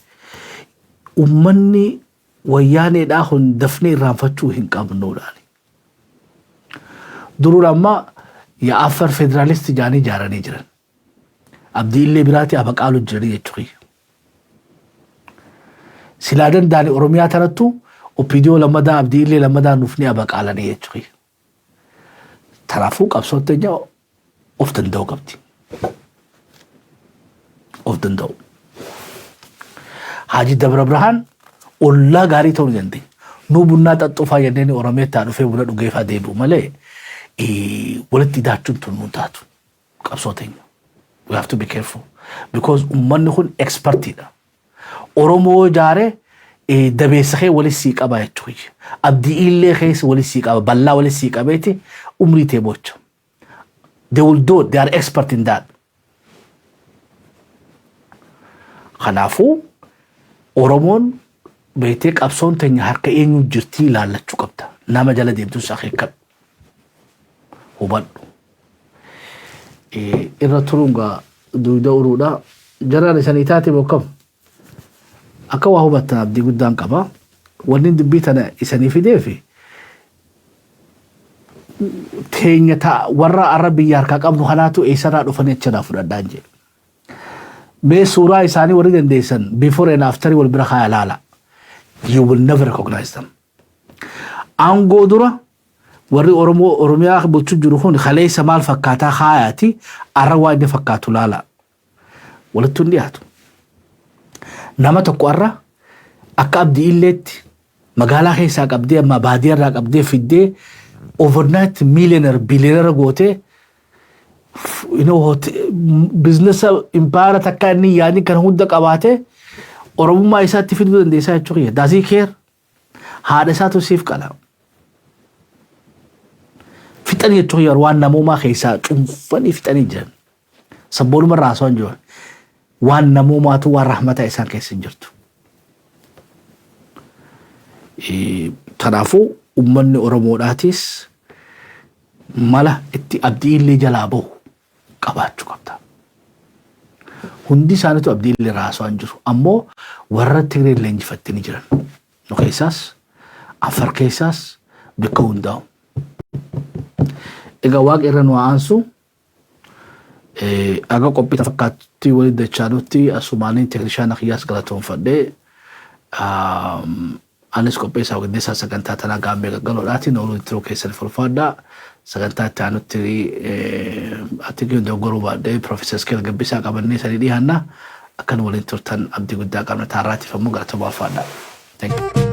uummanni wayyaaneedhaa kun dafnee irraanfachuu hin qabnuudhaan. Duruu amma yaa Afar Federaalist jaanii ijaaranii jiran. Abdiillee biraatti abaqaalu jiranii jechuudha. Silaa danda'ani Oromiyaa tanattu Opidiyoo lammadaa Abdiillee lammadaa nufni abaqaalanii jechuudha. Tanaafuu qabsootteenya of danda'u qabdi. Of danda'u. Haaji Dabra Birhaan ollaa gaarii ta'uu ni dandeenya. Nuu bunnaa xaxxufaa jenneen Oromeettaa dhufee buna dhugeefaa deebi'u malee walitti hidhaachuun tun nuun taatu qabsooteenya. We have to be careful because uummanni kun expertiidha. Oromoo jaare dabeessa kee walis sii qaba jechuudha. Abdiillee keessa walis sii qaba, bal'aa walis sii qabeeti umrii tee bocha. They will do it. They are expert in that. Kanaafuu Oromoon beekee qabsoon teenya harka eenyu jirtii ilaallachuu qabda. Nama jala deemtus akeekkadhu. Hubadhu. Irra turuungaa duuda uruudha. Jaraan isanii taate bokkam. Akka waa hubattan abdii guddaan qaba. Wanni dubbii tana isanii fideefi teenya warra arra biyya harkaa qabnu kanaatu eessarraa dhufanii achirraa fudhadhaan jedhe. Mee suuraa isaanii warri dandeessan before and after wal bira kaa ilaala. You will never recognize them. Aangoo dura warri Oromiyaa bulchuu jiru kun kaleessa maal fakkaataa kaayaati arra waa inni fakkaatu laala. Walittu hin dhiyaatu. Nama tokko arra akka Abdiilleetti magaalaa keessaa qabdee amma baadiyyaarraa qabdee fiddee overnight millionaire billionaire gootee business empire takka inni yaadni kan hunda qabaatee Oromummaa isaatti fiduu dandeessaa jechuudha. Does he care? Haadha isaatu siif qala. Fixanii jechuudha waan namummaa keessaa cuunfanii fixanii jiran. Sabboonuma raasawwan jiran. Waan namummaatu waan rahmata isaan keessa hin jirtu. Kanaafuu uummanni Oromoodhaatis mala itti Abdiillee jalaa bahu qabaachuu qabda. Hundi isaaniitu Abdiillee raasawwan jiru. Ammoo warra Tigree leenjifattanii jiran. Nu keessaas, Afar keessaas bakka hundaa'u. Egaa waaqa irra nu aansu aga qophii fakkaattii waliin dachaanutti asumaaniin teeknishaana kiyyaas galatoonfadhee anis qopheessaa ogeessaa sagantaa tanaa gaammee gaggaloodhaatiin ooluu itti keessan fulfaadhaa sagantaa itti aanutti ati dogoggoruu baadhee Profeesar Iskeel Gabbisaa qabannee sanii dhiyaannaa akkan waliin turtan abdii guddaa qabna taarraatiif ammoo galatooma ulfaadhaa. Thank you.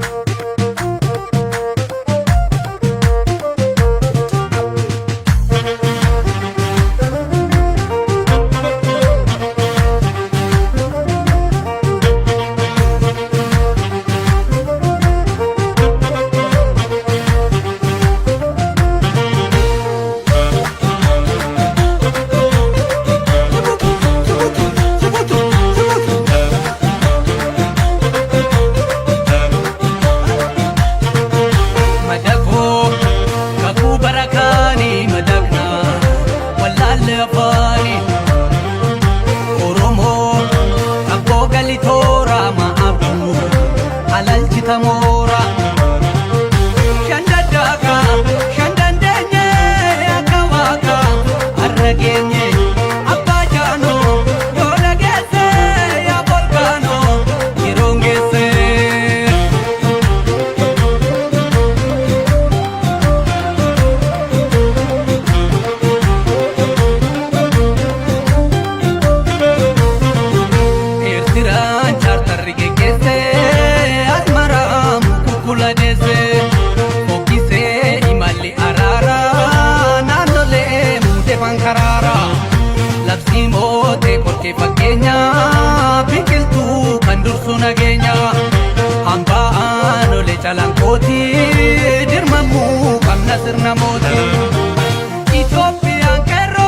Dirmamu kan nasir namoti Itoopiyaan kerra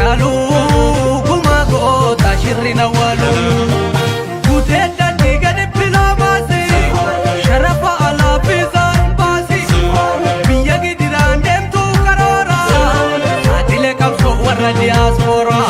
caalu guma goota shirrina walu guuteedda diigadi bilaa baasi sharafa alaa fi zaarun baasi biyya gidiraan deemtuu karoora haadhilee qabsoo warra diyaaspoora